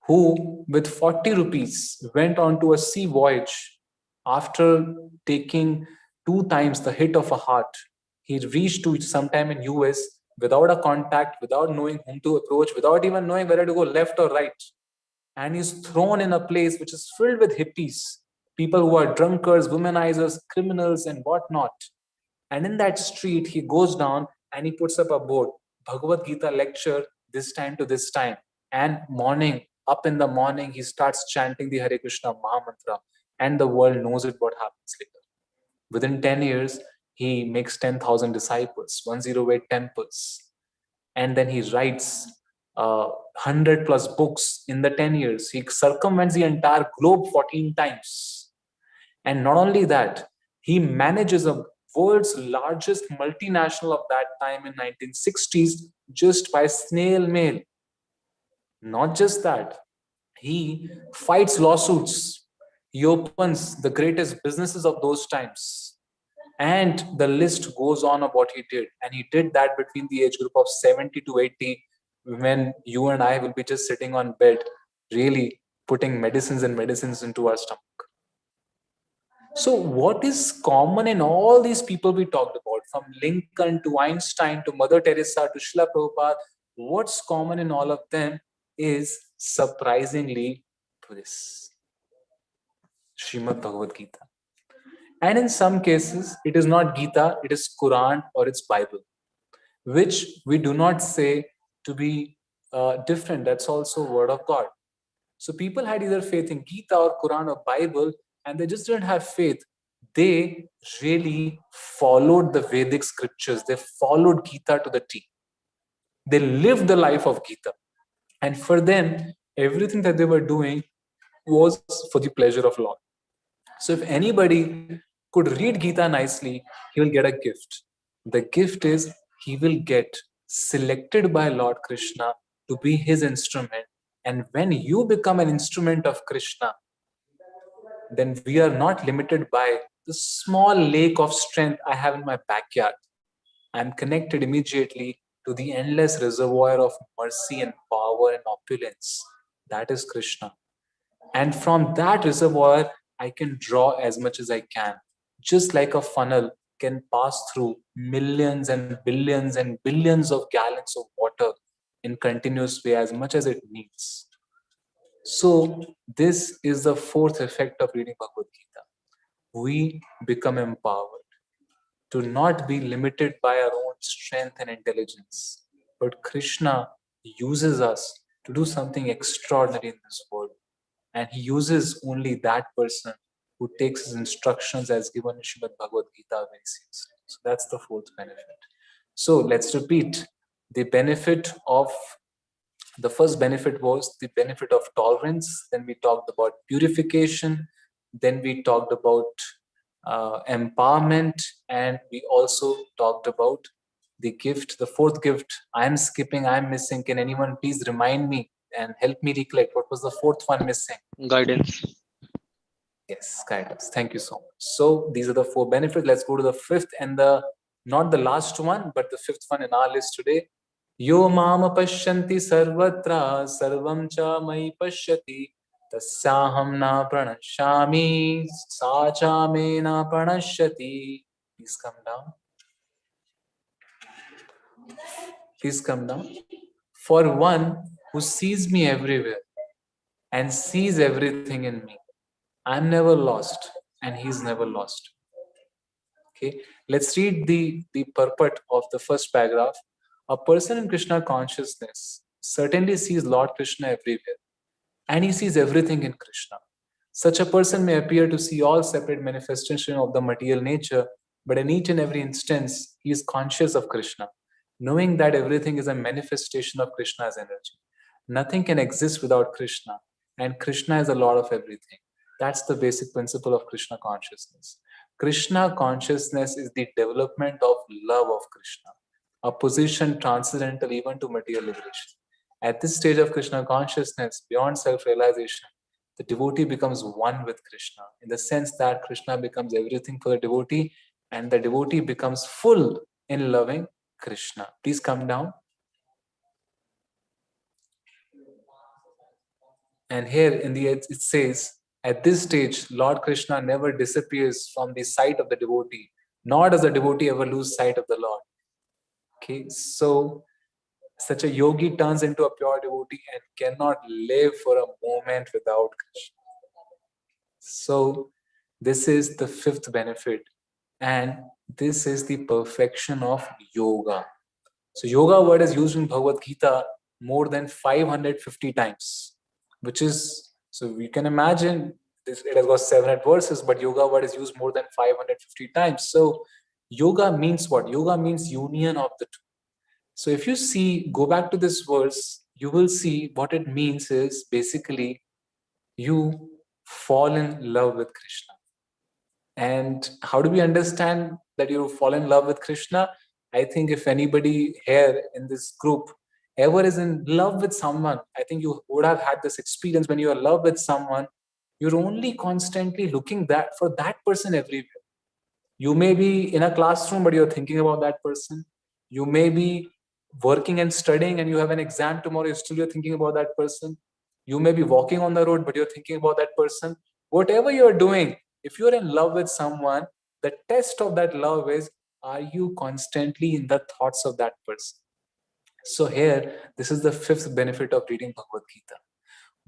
who with 40 rupees went on to a sea voyage after taking 2 times the hit of a heart. He reached to sometime in US without a contact, without knowing whom to approach, without even knowing whether to go left or right. And he's thrown in a place which is filled with hippies, people who are drunkards, womanizers, criminals, and whatnot. And in that street, he goes down and he puts up a board, Bhagavad Gita lecture, this time to this time. And morning, up in the morning, he starts chanting the Hare Krishna Mahamantra, and the world knows it what happens later. Within 10 years, he makes 10,000 disciples, 108 temples. And then he writes 100 plus books in the 10 years. He circumvents the entire globe 14 times. And not only that, he manages a world's largest multinational of that time in 1960s just by snail mail. Not just that, he fights lawsuits. He opens the greatest businesses of those times. And the list goes on of what he did. And he did that between the age group of 70 to 80, when you and I will be just sitting on bed, really putting medicines and medicines into our stomach. So what is common in all these people we talked about, from Lincoln to Einstein to Mother Teresa to Srila Prabhupada, what's common in all of them is surprisingly this Srimad Bhagavad Gita. And in some cases, it is not Gita, it is Quran or it's Bible, which we do not say to be different. That's also word of God. So people had either faith in Gita or Quran or Bible, and they just didn't have faith. They really followed the Vedic scriptures. They followed Gita to the T. They lived the life of Gita. And for them, everything that they were doing was for the pleasure of Lord. So if anybody could read Gita nicely, he will get a gift. The gift is he will get selected by Lord Krishna to be his instrument. And when you become an instrument of Krishna, then we are not limited by the small lake of strength I have in my backyard. I'm connected immediately to the endless reservoir of mercy and power and opulence. That is Krishna. And from that reservoir, I can draw as much as I can. Just like a funnel can pass through millions and billions of gallons of water in continuous way as much as it needs. So this is the fourth effect of reading Bhagavad Gita. We become empowered to not be limited by our own strength and intelligence. But Krishna uses us to do something extraordinary in this world. And he uses only that person who takes his instructions as given in Srimad Bhagavad Gita very seriously. So that's the fourth benefit. So let's repeat. The benefit of the first benefit was the benefit of tolerance. Then we talked about purification. Then we talked about empowerment, and we also talked about the gift, the fourth gift. I'm skipping, I'm missing. Can anyone please remind me and help me recollect what was the fourth one missing? Guidance. Yes, guidance. Thank you so much. So these are the four benefits. Let's go to the fifth and the not the last one, but the fifth one in our list today. Yo mama pashyanti sarvatra sarvam cha mai pashyati tasyaham na pranashyami sa cha me na pranashyati. Please come down. Please come down. For one who sees me everywhere and sees everything in me, I'm never lost and he's never lost. Okay, let's read the purport of the first paragraph. A person in Krishna consciousness certainly sees Lord Krishna everywhere and he sees everything in Krishna. Such a person may appear to see all separate manifestations of the material nature, but in each and every instance, he is conscious of Krishna, knowing that everything is a manifestation of Krishna's energy. Nothing can exist without Krishna, and Krishna is the Lord of everything. That's the basic principle of Krishna consciousness. Krishna consciousness is the development of love of Krishna, a position transcendental even to material liberation. At this stage of Krishna consciousness, beyond self-realization, the devotee becomes one with Krishna, in the sense that Krishna becomes everything for the devotee, and the devotee becomes full in loving Krishna. Please come down. And here in the it says, at this stage, Lord Krishna never disappears from the sight of the devotee, nor does the devotee ever lose sight of the Lord. Okay, so such a yogi turns into a pure devotee and cannot live for a moment without Krishna. So this is the fifth benefit, and this is the perfection of yoga. So yoga word is used in Bhagavad Gita more than 550 times, which is, so we can imagine this, it has got 700 verses, but yoga word is used more than 550 times. So yoga means what? Yoga means union of the two. So if you see, go back to this verse, you will see what it means is basically you fall in love with Krishna. And how do we understand that you fall in love with Krishna? I think if anybody here in this group ever is in love with someone, I think you would have had this experience. When you are in love with someone, you're only constantly looking for that person everywhere. You may be in a classroom, but you're thinking about that person. You may be working and studying and you have an exam tomorrow, you're thinking about that person. You may be walking on the road, but you're thinking about that person. Whatever you're doing, If you're in love with someone, the test of that love is, are you constantly in the thoughts of that person? So here, this is the fifth benefit of reading Bhagavad Gita.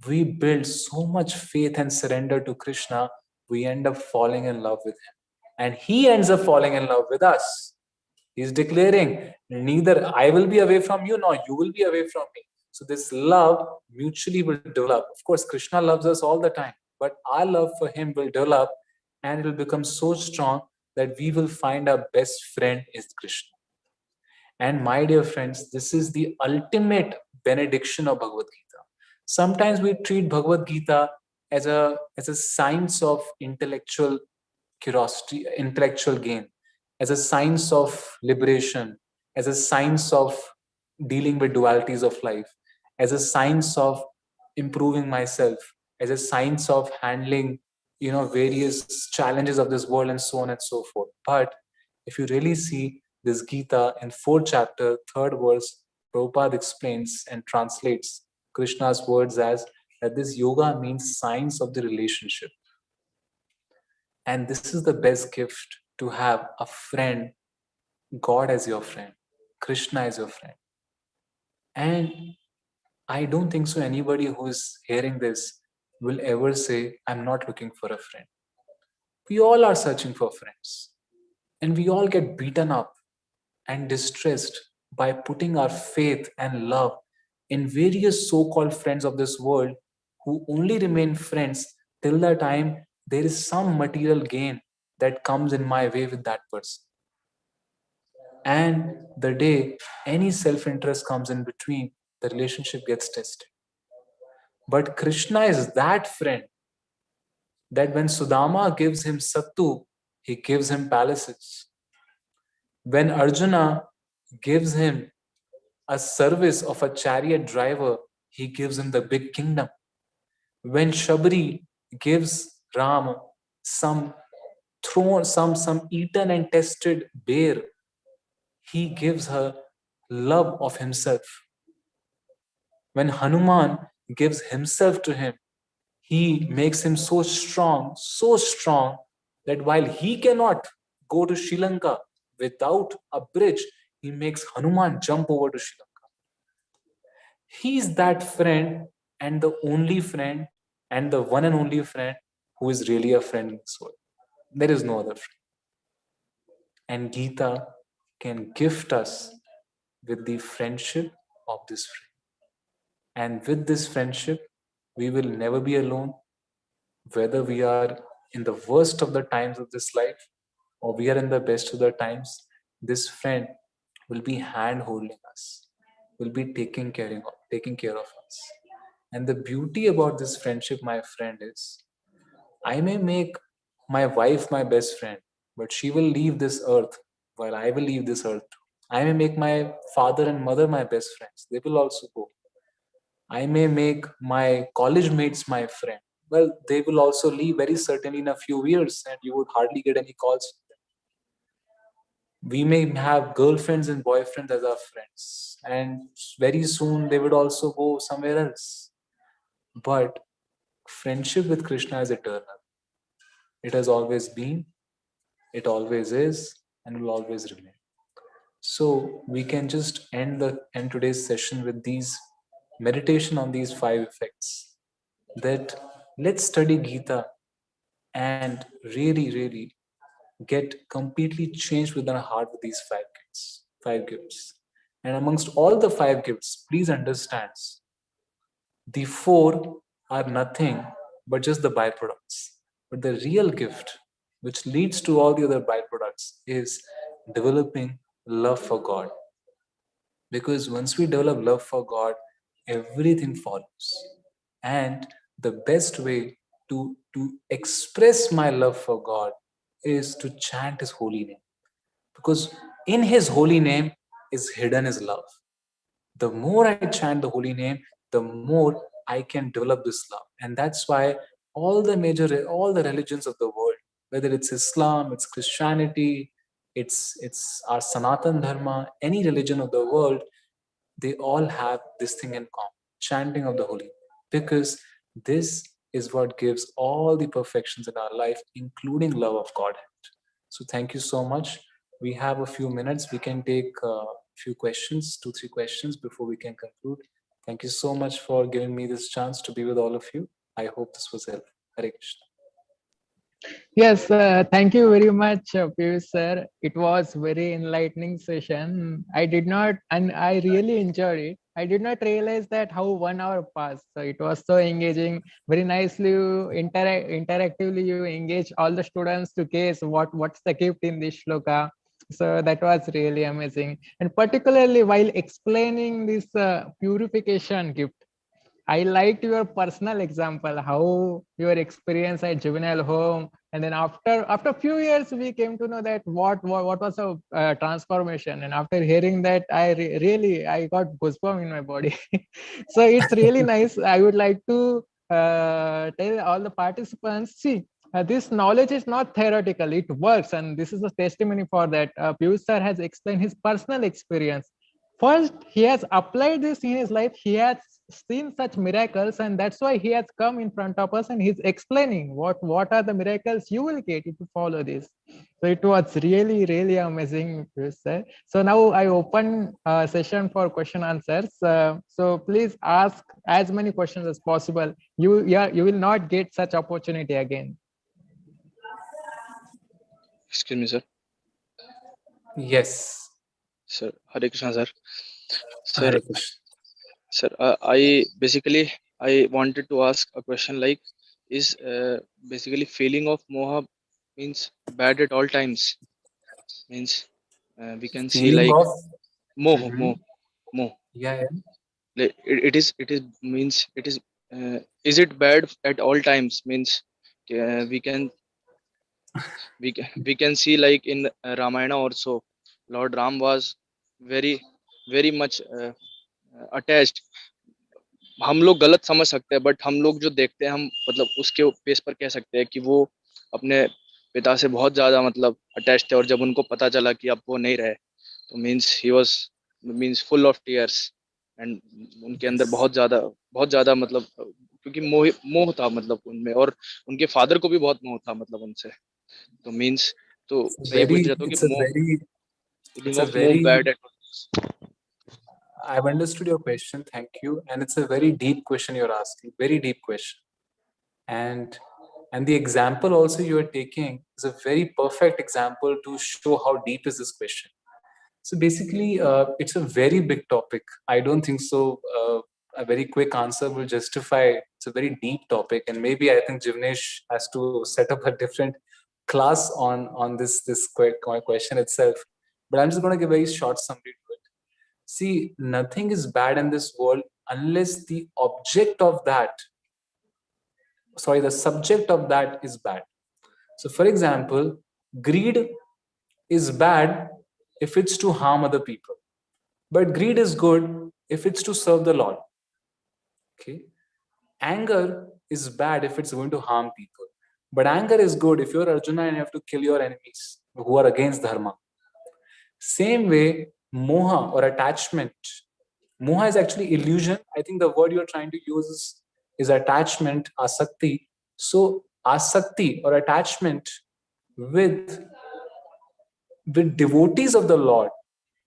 We build so much faith and surrender to Krishna, we end up falling in love with him. And he ends up falling in love with us. He's declaring, neither I will be away from you, nor you will be away from me. So this love mutually will develop. Of course, Krishna loves us all the time, but our love for him will develop, and it will become so strong that we will find our best friend is Krishna. And my dear friends, this is the ultimate benediction of Bhagavad Gita. Sometimes we treat Bhagavad Gita as a science of intellectual curiosity, intellectual gain, as a science of liberation, as a science of dealing with dualities of life, as a science of improving myself, as a science of handling, various challenges of this world and so on and so forth. But if you really see this Gita in 4th chapter, 3rd verse, Prabhupada explains and translates Krishna's words as that this yoga means science of the relationship. And this is the best gift, to have a friend, God as your friend, Krishna as your friend. And I don't think so anybody who is hearing this will ever say, I'm not looking for a friend. We all are searching for friends. And we all get beaten up and distressed by putting our faith and love in various so-called friends of this world, who only remain friends till the time there is some material gain that comes in my way with that person. And the day any self-interest comes in between, the relationship gets tested. But Krishna is that friend that when Sudama gives him Sattu, he gives him palaces. When Arjuna gives him a service of a chariot driver, he gives him the big kingdom. When Shabri gives Ram some throne, some eaten and tested bear, he gives her love of himself. When Hanuman gives himself to him, he makes him so strong that while he cannot go to Sri Lanka without a bridge, he makes Hanuman jump over to Sri Lanka. He's that friend, and the only friend, and the one and only friend who is really a friend in this world. There is no other friend. And Gita can gift us with the friendship of this friend. And with this friendship, we will never be alone, whether we are in the worst of the times of this life or we are in the best of the times. This friend will be hand holding us, will be taking care of us. And the beauty about this friendship, my friend, is I may make my wife my best friend, but she will leave this earth while I will leave this earth. I may make my father and mother my best friends. They will also go. I may make my college mates my friend. Well, they will also leave very certainly in a few years, and you would hardly get any calls from them. We may have girlfriends and boyfriends as our friends, and very soon they would also go somewhere else. But friendship with Krishna is eternal. It has always been, it always is, and will always remain. So we can just end today's session with these meditation on these 5 effects. That let's study Gita and really get completely changed within our heart with these 5 gifts. And amongst all the 5 gifts, please understand, the 4 are nothing but just the byproducts. But the real gift, which leads to all the other byproducts, is developing love for God. Because once we develop love for God, everything follows. And the best way to express my love for God is to chant His holy name. Because in His holy name is hidden His love. The more I chant the holy name, the more I can develop this love. And that's why all the religions of the world, whether it's Islam, it's Christianity, it's our Sanatan Dharma, any religion of the world, they all have this thing in common, chanting of the holy name. Because this is what gives all the perfections in our life, including love of God. So thank you so much. We have a few minutes. We can take a few questions, 2-3 questions before we can conclude. Thank you so much for giving me this chance to be with all of you. I hope this was helpful. Hare Krishna. Yes, thank you very much, Piyush sir. It was very enlightening session. I did not, and I really enjoyed it. I did not realize that how 1 hour passed. So it was so engaging. Very nicely, you interactively you engage all the students to guess what's the gift in this shloka. So that was really amazing. And particularly while explaining this purification gift, I liked your personal example, how your experience at juvenile home, and then after a few years, we came to know that what was a transformation. And after hearing that, really I got goosebumps in my body. So it's really nice. I would like to tell all the participants, see. This knowledge is not theoretical; it works, and this is a testimony for that. Piyush sir has explained his personal experience. First, he has applied this in his life. He has seen such miracles, and that's why he has come in front of us and he's explaining what are the miracles you will get if you follow this. So it was really amazing, sir. So now I open session for question answers. So please ask as many questions as possible. You will not get such opportunity again. Excuse me, sir. Yes. Sir, Hare Krishna, sir. Hare Krishna. Sir, I wanted to ask a question like, is basically feeling of moha means bad at all times? Means we can see Feeling like of moh. yeah. Like, it is means it is it bad at all times? Means we can see like in Ramayana also, Lord Ram was very much attached. हम लोग गलत समझ सकते हैं, but हम लोग जो देखते हैं, हम मतलब उसके बेस पर कह सकते हैं कि वो अपने पिता से बहुत ज्यादा मतलब अटैच थे, और जब उनको पता चला कि अब वो नहीं रहे, तो means he was means full of tears, and उनके अंदर बहुत ज्यादा मतलब, क्योंकि मोह था मतलब उनमें, और उनके फादर को भी बहुत मोह था मतलब उनसे, तो मींस तो मैं ये पूछ रहा था कि फीलिंग ऑफ मोह bad at. I've understood your question. Thank you. And it's a very deep question you're asking. Very deep question. And the example also you are taking is a very perfect example to show how deep is this question. So basically, it's a very big topic. I don't think so. A very quick answer will justify. It's a very deep topic, and maybe I think Jivnesh has to set up a different class on this question itself. But I'm just going to give a very short summary to it. See, nothing is bad in this world unless the subject of that is bad. So, for example, greed is bad if it's to harm other people, but greed is good if it's to serve the Lord. Okay, anger is bad if it's going to harm people, but anger is good if you're Arjuna and you have to kill your enemies who are against dharma. Same way, moha or attachment. Moha is actually illusion. I think the word you're trying to use is attachment, asakti. So asakti or attachment with devotees of the Lord,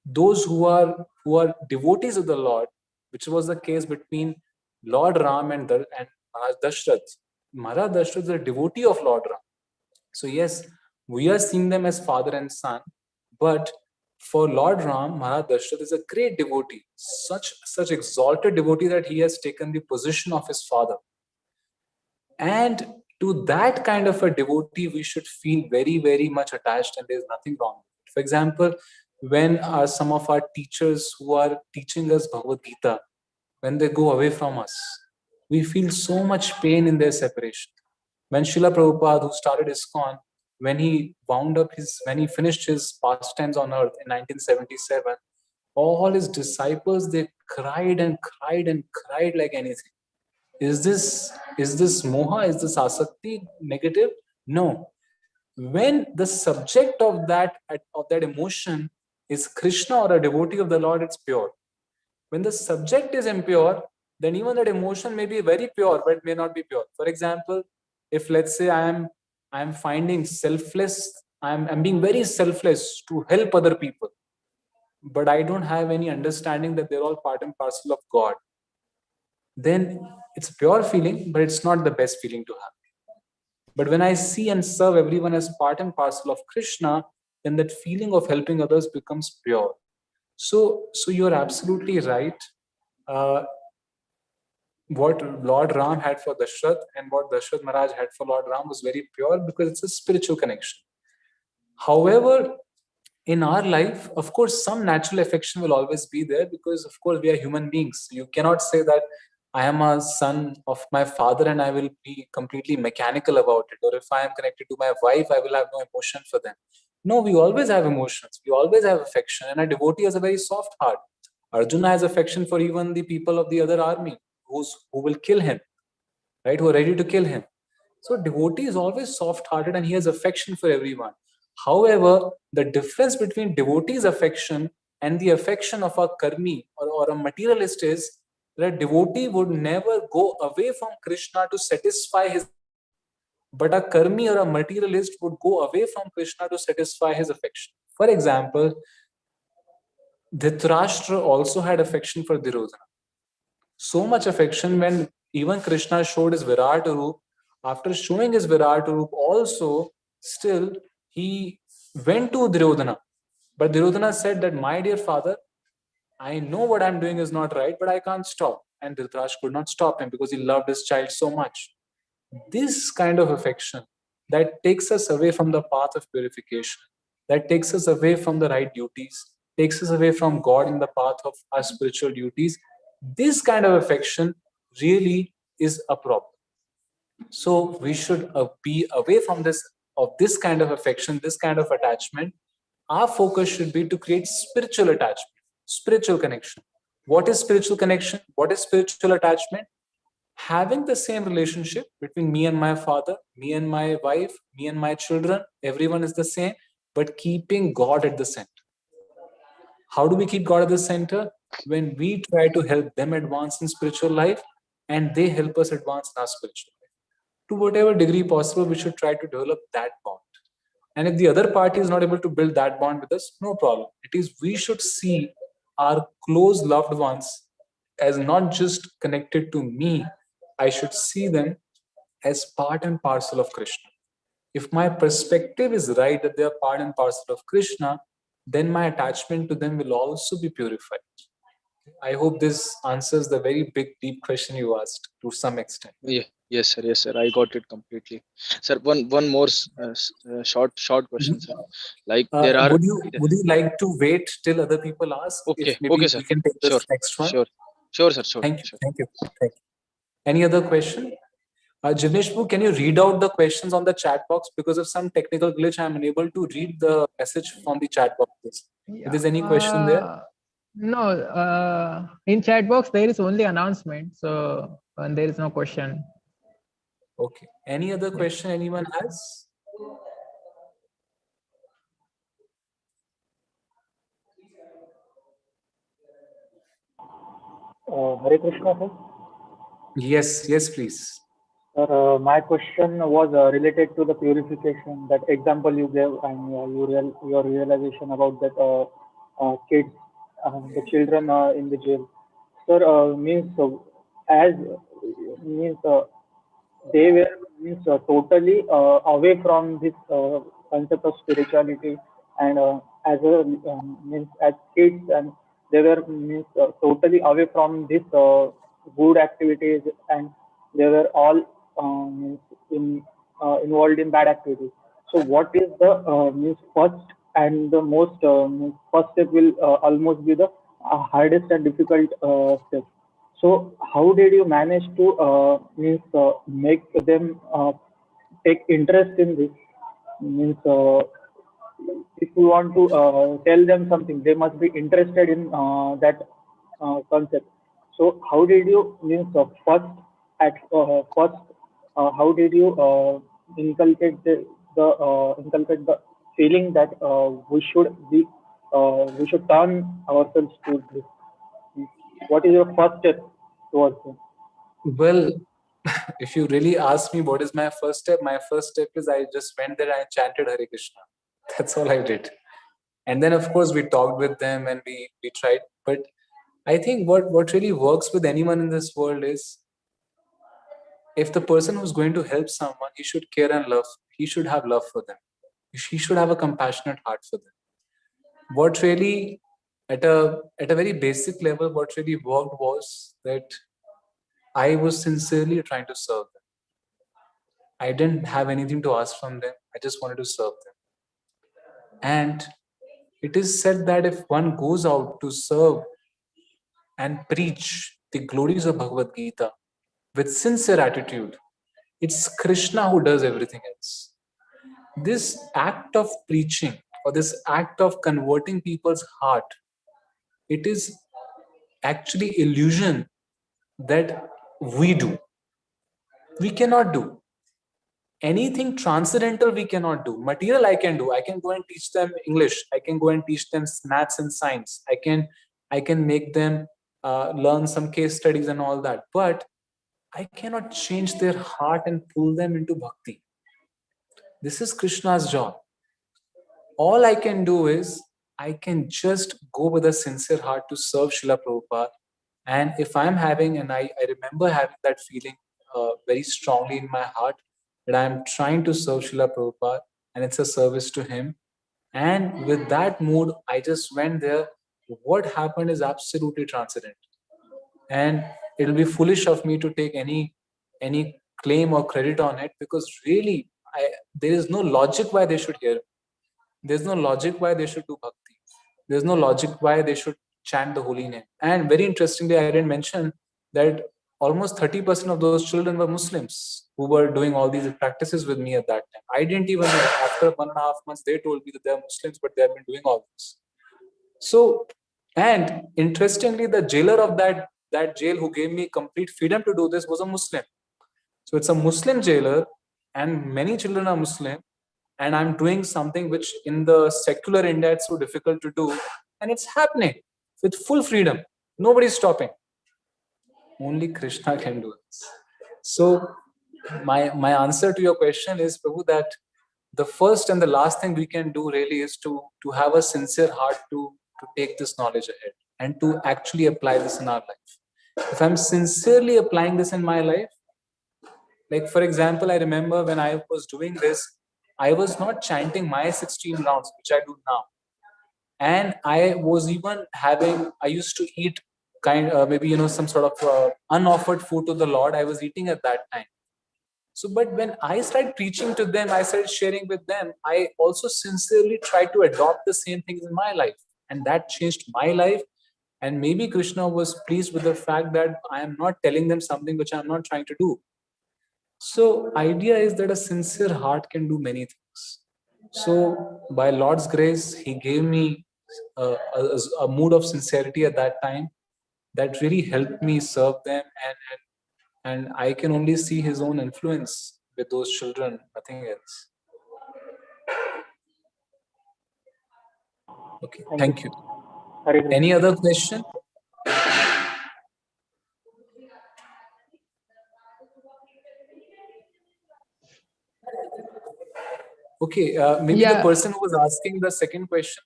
those who are devotees of the Lord, which was the case between Lord Ram and Maharaj Dashrath. Maharaj Dashrath is a devotee of Lord Ram. So yes, we are seeing them as father and son, but for Lord Ram, Maharaj Dashrath is a great devotee, such exalted devotee that he has taken the position of his father. And to that kind of a devotee, we should feel very much attached, and there's nothing wrong. For example, when some of our teachers who are teaching us Bhagavad Gita, when they go away from us, we feel so much pain in their separation. When Srila Prabhupada, who started ISKCON, when he finished his pastimes on earth in 1977, all his disciples, they cried and cried like anything. Is this moha? Is this asakti negative? No. When the subject of that emotion is Krishna or a devotee of the Lord, it's pure. When the subject is impure, then even that emotion may be very pure, but may not be pure. For example, if let's say I am finding selfless, I'm being very selfless to help other people, but I don't have any understanding that they're all part and parcel of God, then it's a pure feeling, but it's not the best feeling to have. But when I see and serve everyone as part and parcel of Krishna, then that feeling of helping others becomes pure. So you're absolutely right. What Lord Ram had for Dashrath and what Dashrath Maharaj had for Lord Ram was very pure because it's a spiritual connection. However, in our life, of course, some natural affection will always be there because, of course, we are human beings. You cannot say that I am a son of my father and I will be completely mechanical about it. Or if I am connected to my wife, I will have no emotion for them. No, we always have emotions. We always have affection. And a devotee has a very soft heart. Arjuna has affection for even the people of the other army who will kill him, right? Who are ready to kill him. So devotee is always soft-hearted and he has affection for everyone. However, the difference between devotee's affection and the affection of a karmi or a materialist is that a devotee would never go away from Krishna to satisfy his, but a karmi or a materialist would go away from Krishna to satisfy his affection. For example, Dhritarashtra also had affection for Duryodhana. So much affection when even Krishna showed his Virat Roop. After showing his Virat Roop also, still he went to Duryodhana. But Duryodhana said that, my dear father, I know what I'm doing is not right, but I can't stop. And Dhritarashtra could not stop him because he loved his child so much. This kind of affection that takes us away from the path of purification, that takes us away from the right duties, takes us away from God in the path of our spiritual duties, this kind of affection really is a problem. So we should be away from this kind of affection, this kind of attachment. Our focus should be to create spiritual attachment, spiritual connection. What is spiritual connection? What is spiritual attachment? Having the same relationship between me and my father, me and my wife, me and my children, everyone is the same, but keeping God at the center. How do we keep God at the center? When we try to help them advance in spiritual life and they help us advance in our spiritual life. To whatever degree possible, we should try to develop that bond. And if the other party is not able to build that bond with us, no problem. It is we should see our close loved ones as not just connected to me, I should see them as part and parcel of Krishna. If my perspective is right that they are part and parcel of Krishna, then my attachment to them will also be purified. I hope this answers the very big, deep question you asked to some extent. Yeah, yes, sir. Yes, sir. I got it completely, sir. One more short question, sir. Like there are. Would you like to wait till other people ask? If Okay, maybe okay, sir. we can take Sure, this next one. sure, sure, sir. Sure, Thank you. sure. Thank you. Thank you. Any other question? Jimneshbu, can you read out the questions on the chat box? Because of some technical glitch, I'm unable to read the message from the chat box. If Yeah. there's any question there? No, in chat box there is only announcement, so there is no question. Okay. Any other question anyone has? Hare Krishna, sir. Yes, yes, please. Sir, my question was related to the purification. That example you gave and your realization about that kids, the children in the jail. Sir, means as means they were means totally away from this concept of spirituality and as a means as kids and they were means totally away from this good activities and they were all means involved in bad activities. So what is the means first and the most means first step will almost be the hardest and difficult step. So how did you manage to means make them take interest in this? Means if you want to tell them something, they must be interested in that concept. So how did you means first how did you inculcate inculcate the feeling that we should turn ourselves to this? What is your first step towards him? Well, if you really ask me what is my first step is I just went there and I chanted Hare Krishna. That's all I did. And then of course we talked with them and we tried. But I think what really works with anyone in this world is, if the person who's going to help someone, he should care and love. He should have love for them. He should have a compassionate heart for them. What really, at a very basic level, what really worked was that I was sincerely trying to serve them. I didn't have anything to ask from them. I just wanted to serve them. And it is said that if one goes out to serve and preach the glories of Bhagavad Gita with sincere attitude, it's Krishna who does everything else. This act of preaching, or this act of converting people's heart, it is actually illusion that we do. We cannot do anything transcendental. We cannot do material. I can do. I can go and teach them English. I can go and teach them maths and science. I can make them learn some case studies and all that. But I cannot change their heart and pull them into bhakti. This is Krishna's job. All I can do is I can just go with a sincere heart to serve Srila Prabhupada. And if I'm having, and I remember having that feeling very strongly in my heart, that I'm trying to serve Srila Prabhupada and it's a service to him. And with that mood, I just went there. What happened is absolutely transcendent. And it'll be foolish of me to take any claim or credit on it, because really there is no logic why they should hear me. There's no logic why they should do bhakti. There's no logic why they should chant the holy name. And very interestingly, I didn't mention that almost 30% of those children were Muslims who were doing all these practices with me at that time. I didn't even know. After 1.5 months, they told me that they're Muslims, but they have been doing all this. So, and interestingly, the jailer of that jail who gave me complete freedom to do this was a Muslim. So it's a Muslim jailer, and many children are Muslim, and I'm doing something which in the secular India it's so difficult to do, and it's happening with full freedom. Nobody's stopping. Only Krishna can do it. So my answer to your question is, Prabhu, that the first and the last thing we can do really is to have a sincere heart to take this knowledge ahead and to actually apply this in our life. If I'm sincerely applying this in my life, like for example, I remember when I was doing this, I was not chanting my 16 rounds, which I do now. And I was even I used to eat maybe, some sort of unoffered food to the Lord. I was eating at that time. So, but when I started preaching to them, I started sharing with them, I also sincerely tried to adopt the same things in my life. And that changed my life. And maybe Krishna was pleased with the fact that I am not telling them something which I'm not trying to do. So idea is that a sincere heart can do many things. So by Lord's grace, he gave me a mood of sincerity at that time that really helped me serve them, and I can only see his own influence with those children, nothing else. Okay, thank you. Any other question? Okay, maybe the person who was asking the second question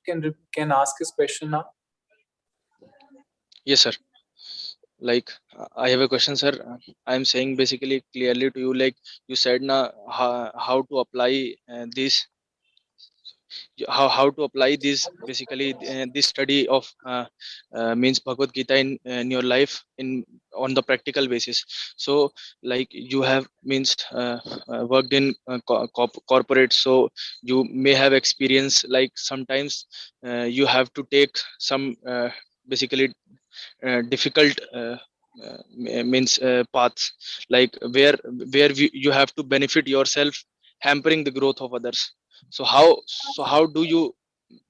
can ask his question now. Yes, sir. Like, I have a question, sir. I'm saying basically clearly to you, like you said now, how to apply this, how to apply this basically this study of means Bhagavad Gita in your life on the practical basis. So like you have means worked in corporate, so you may have experience, like sometimes you have to take some basically difficult means paths, like where you have to benefit yourself, hampering the growth of others. So how do you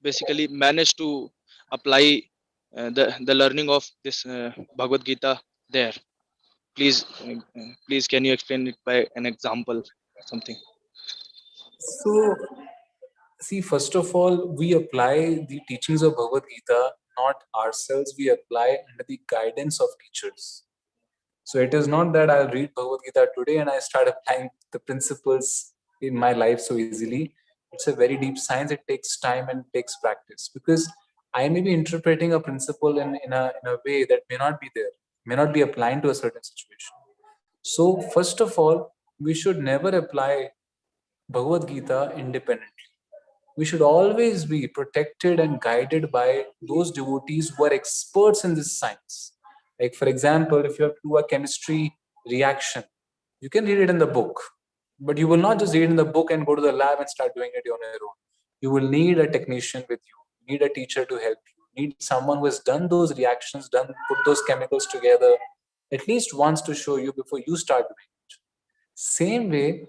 basically manage to apply the learning of this Bhagavad Gita there? Please can you explain it by an example or something? So see, first of all, we apply the teachings of Bhagavad Gita not ourselves. We apply under the guidance of teachers. So it is not that I'll read Bhagavad Gita today and I start applying the principles in my life so easily. It's a very deep science. It takes time and takes practice, because I may be interpreting a principle in a way that may not be there, may not be applying to a certain situation. So first of all, we should never apply Bhagavad Gita independently. We should always be protected and guided by those devotees who are experts in this science. Like, for example, if you have to do a chemistry reaction, you can read it in the book, but you will not just read in the book and go to the lab and start doing it on your own. You will need a technician with you, need a teacher to help you, need someone who has done those reactions, put those chemicals together at least once to show you before you start doing it. Same way,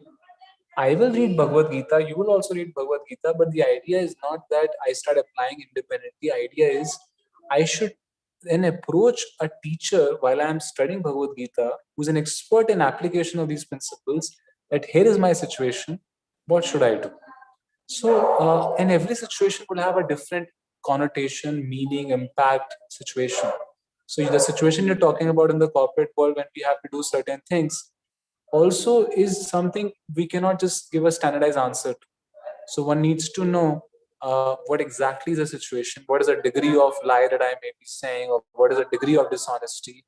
I will read Bhagavad Gita, you will also read Bhagavad Gita, but the idea is not that I start applying independently. The idea is I should then approach a teacher while I am studying Bhagavad Gita who's an expert in application of these principles, that here is my situation, what should I do? So, and every situation will have a different connotation, meaning, impact, situation. So the situation you're talking about in the corporate world when we have to do certain things also is something we cannot just give a standardized answer to. So one needs to know what exactly is the situation, what is the degree of lie that I may be saying, or what is the degree of dishonesty,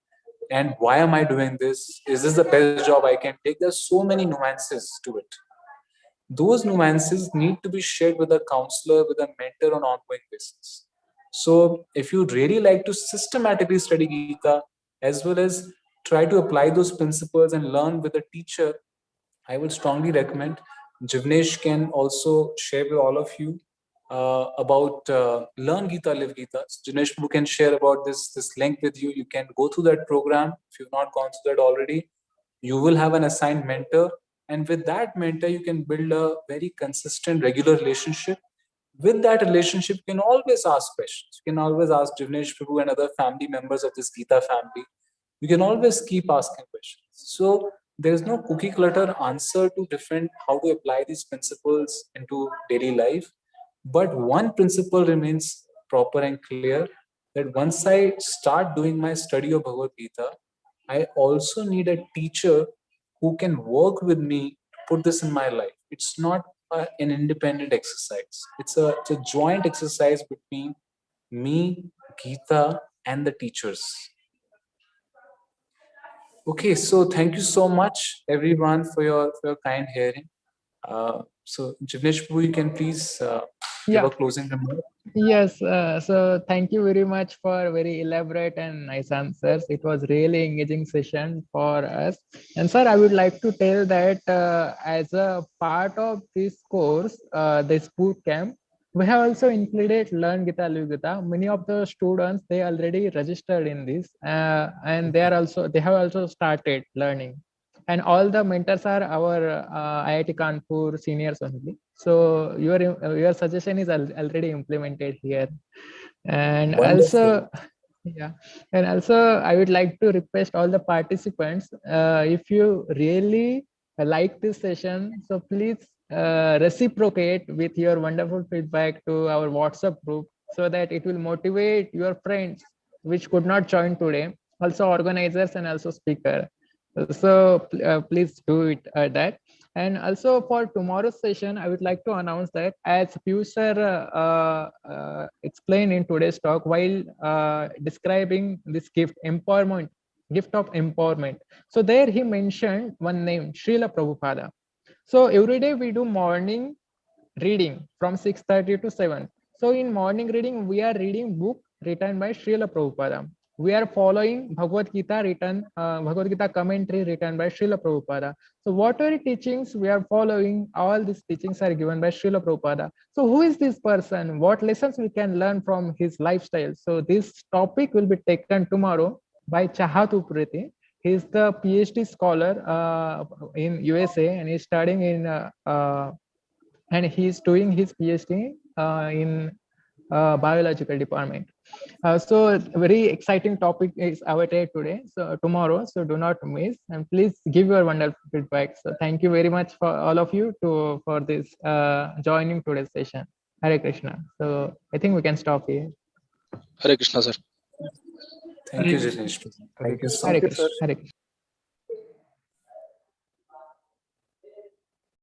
and why am I doing this? Is this the best job I can take? There's so many nuances to it. Those nuances need to be shared with a counselor, with a mentor on an ongoing basis. So if you really like to systematically study Gita, as well as try to apply those principles and learn with a teacher, I would strongly recommend. Jivnesh can also share with all of you about Learn Gita, Live Gita. So Jivnesh Prabhu can share about this link with you. You can go through that program if you've not gone through that already. You will have an assigned mentor, and with that mentor, you can build a very consistent, regular relationship. With that relationship, you can always ask questions. You can always ask Jivnesh Prabhu and other family members of this Gita family. You can always keep asking questions. So there is no cookie clutter answer to different how to apply these principles into daily life. But one principle remains proper and clear, that once I start doing my study of Bhagavad Gita, I also need a teacher who can work with me to put this in my life. It's not an independent exercise. It's a joint exercise between me, Gita, and the teachers. Okay, so thank you so much, everyone, for your kind hearing. So, Jivnesh Prabhu, you can please give a closing remark. Yes, so thank you very much for very elaborate and nice answers. It was really engaging session for us. And sir, I would like to tell that as a part of this course, this boot camp, we have also included Learn Gita, Live Gita. Many of the students, they already registered in this, and they have also started learning. And all the mentors are our IIT Kanpur seniors only. So your suggestion is already implemented here. And Wonderful. also, yeah, and also I would like to request all the participants, if you really like this session, so please reciprocate with your wonderful feedback to our WhatsApp group, so that it will motivate your friends which could not join today, also organizers and also speaker. So please do it that. And also for tomorrow's session, I would like to announce that as Piyush sir explained in today's talk, while describing this gift of empowerment. So there he mentioned one name, Srila Prabhupada. So every day we do morning reading from 6:30 to 7. So in morning reading, we are reading book written by Srila Prabhupada. We are following Bhagavad Gita commentary written by Srila Prabhupada. So whatever teachings we are following, all these teachings are given by Srila Prabhupada. So who is this person? What lessons we can learn from his lifestyle? So this topic will be taken tomorrow by Chahatu Priti. He is the PhD scholar in USA, and he's studying in and he's doing his PhD in biological department. So very exciting topic is awaited today. So tomorrow, so do not miss, and please give your wonderful feedback. So thank you very much for all of you for this joining today's session. Hare Krishna. So I think we can stop here. Hare Krishna, sir. Thank you, Jivnesh. Thank you so Hare much. Krishna. Hare Krishna.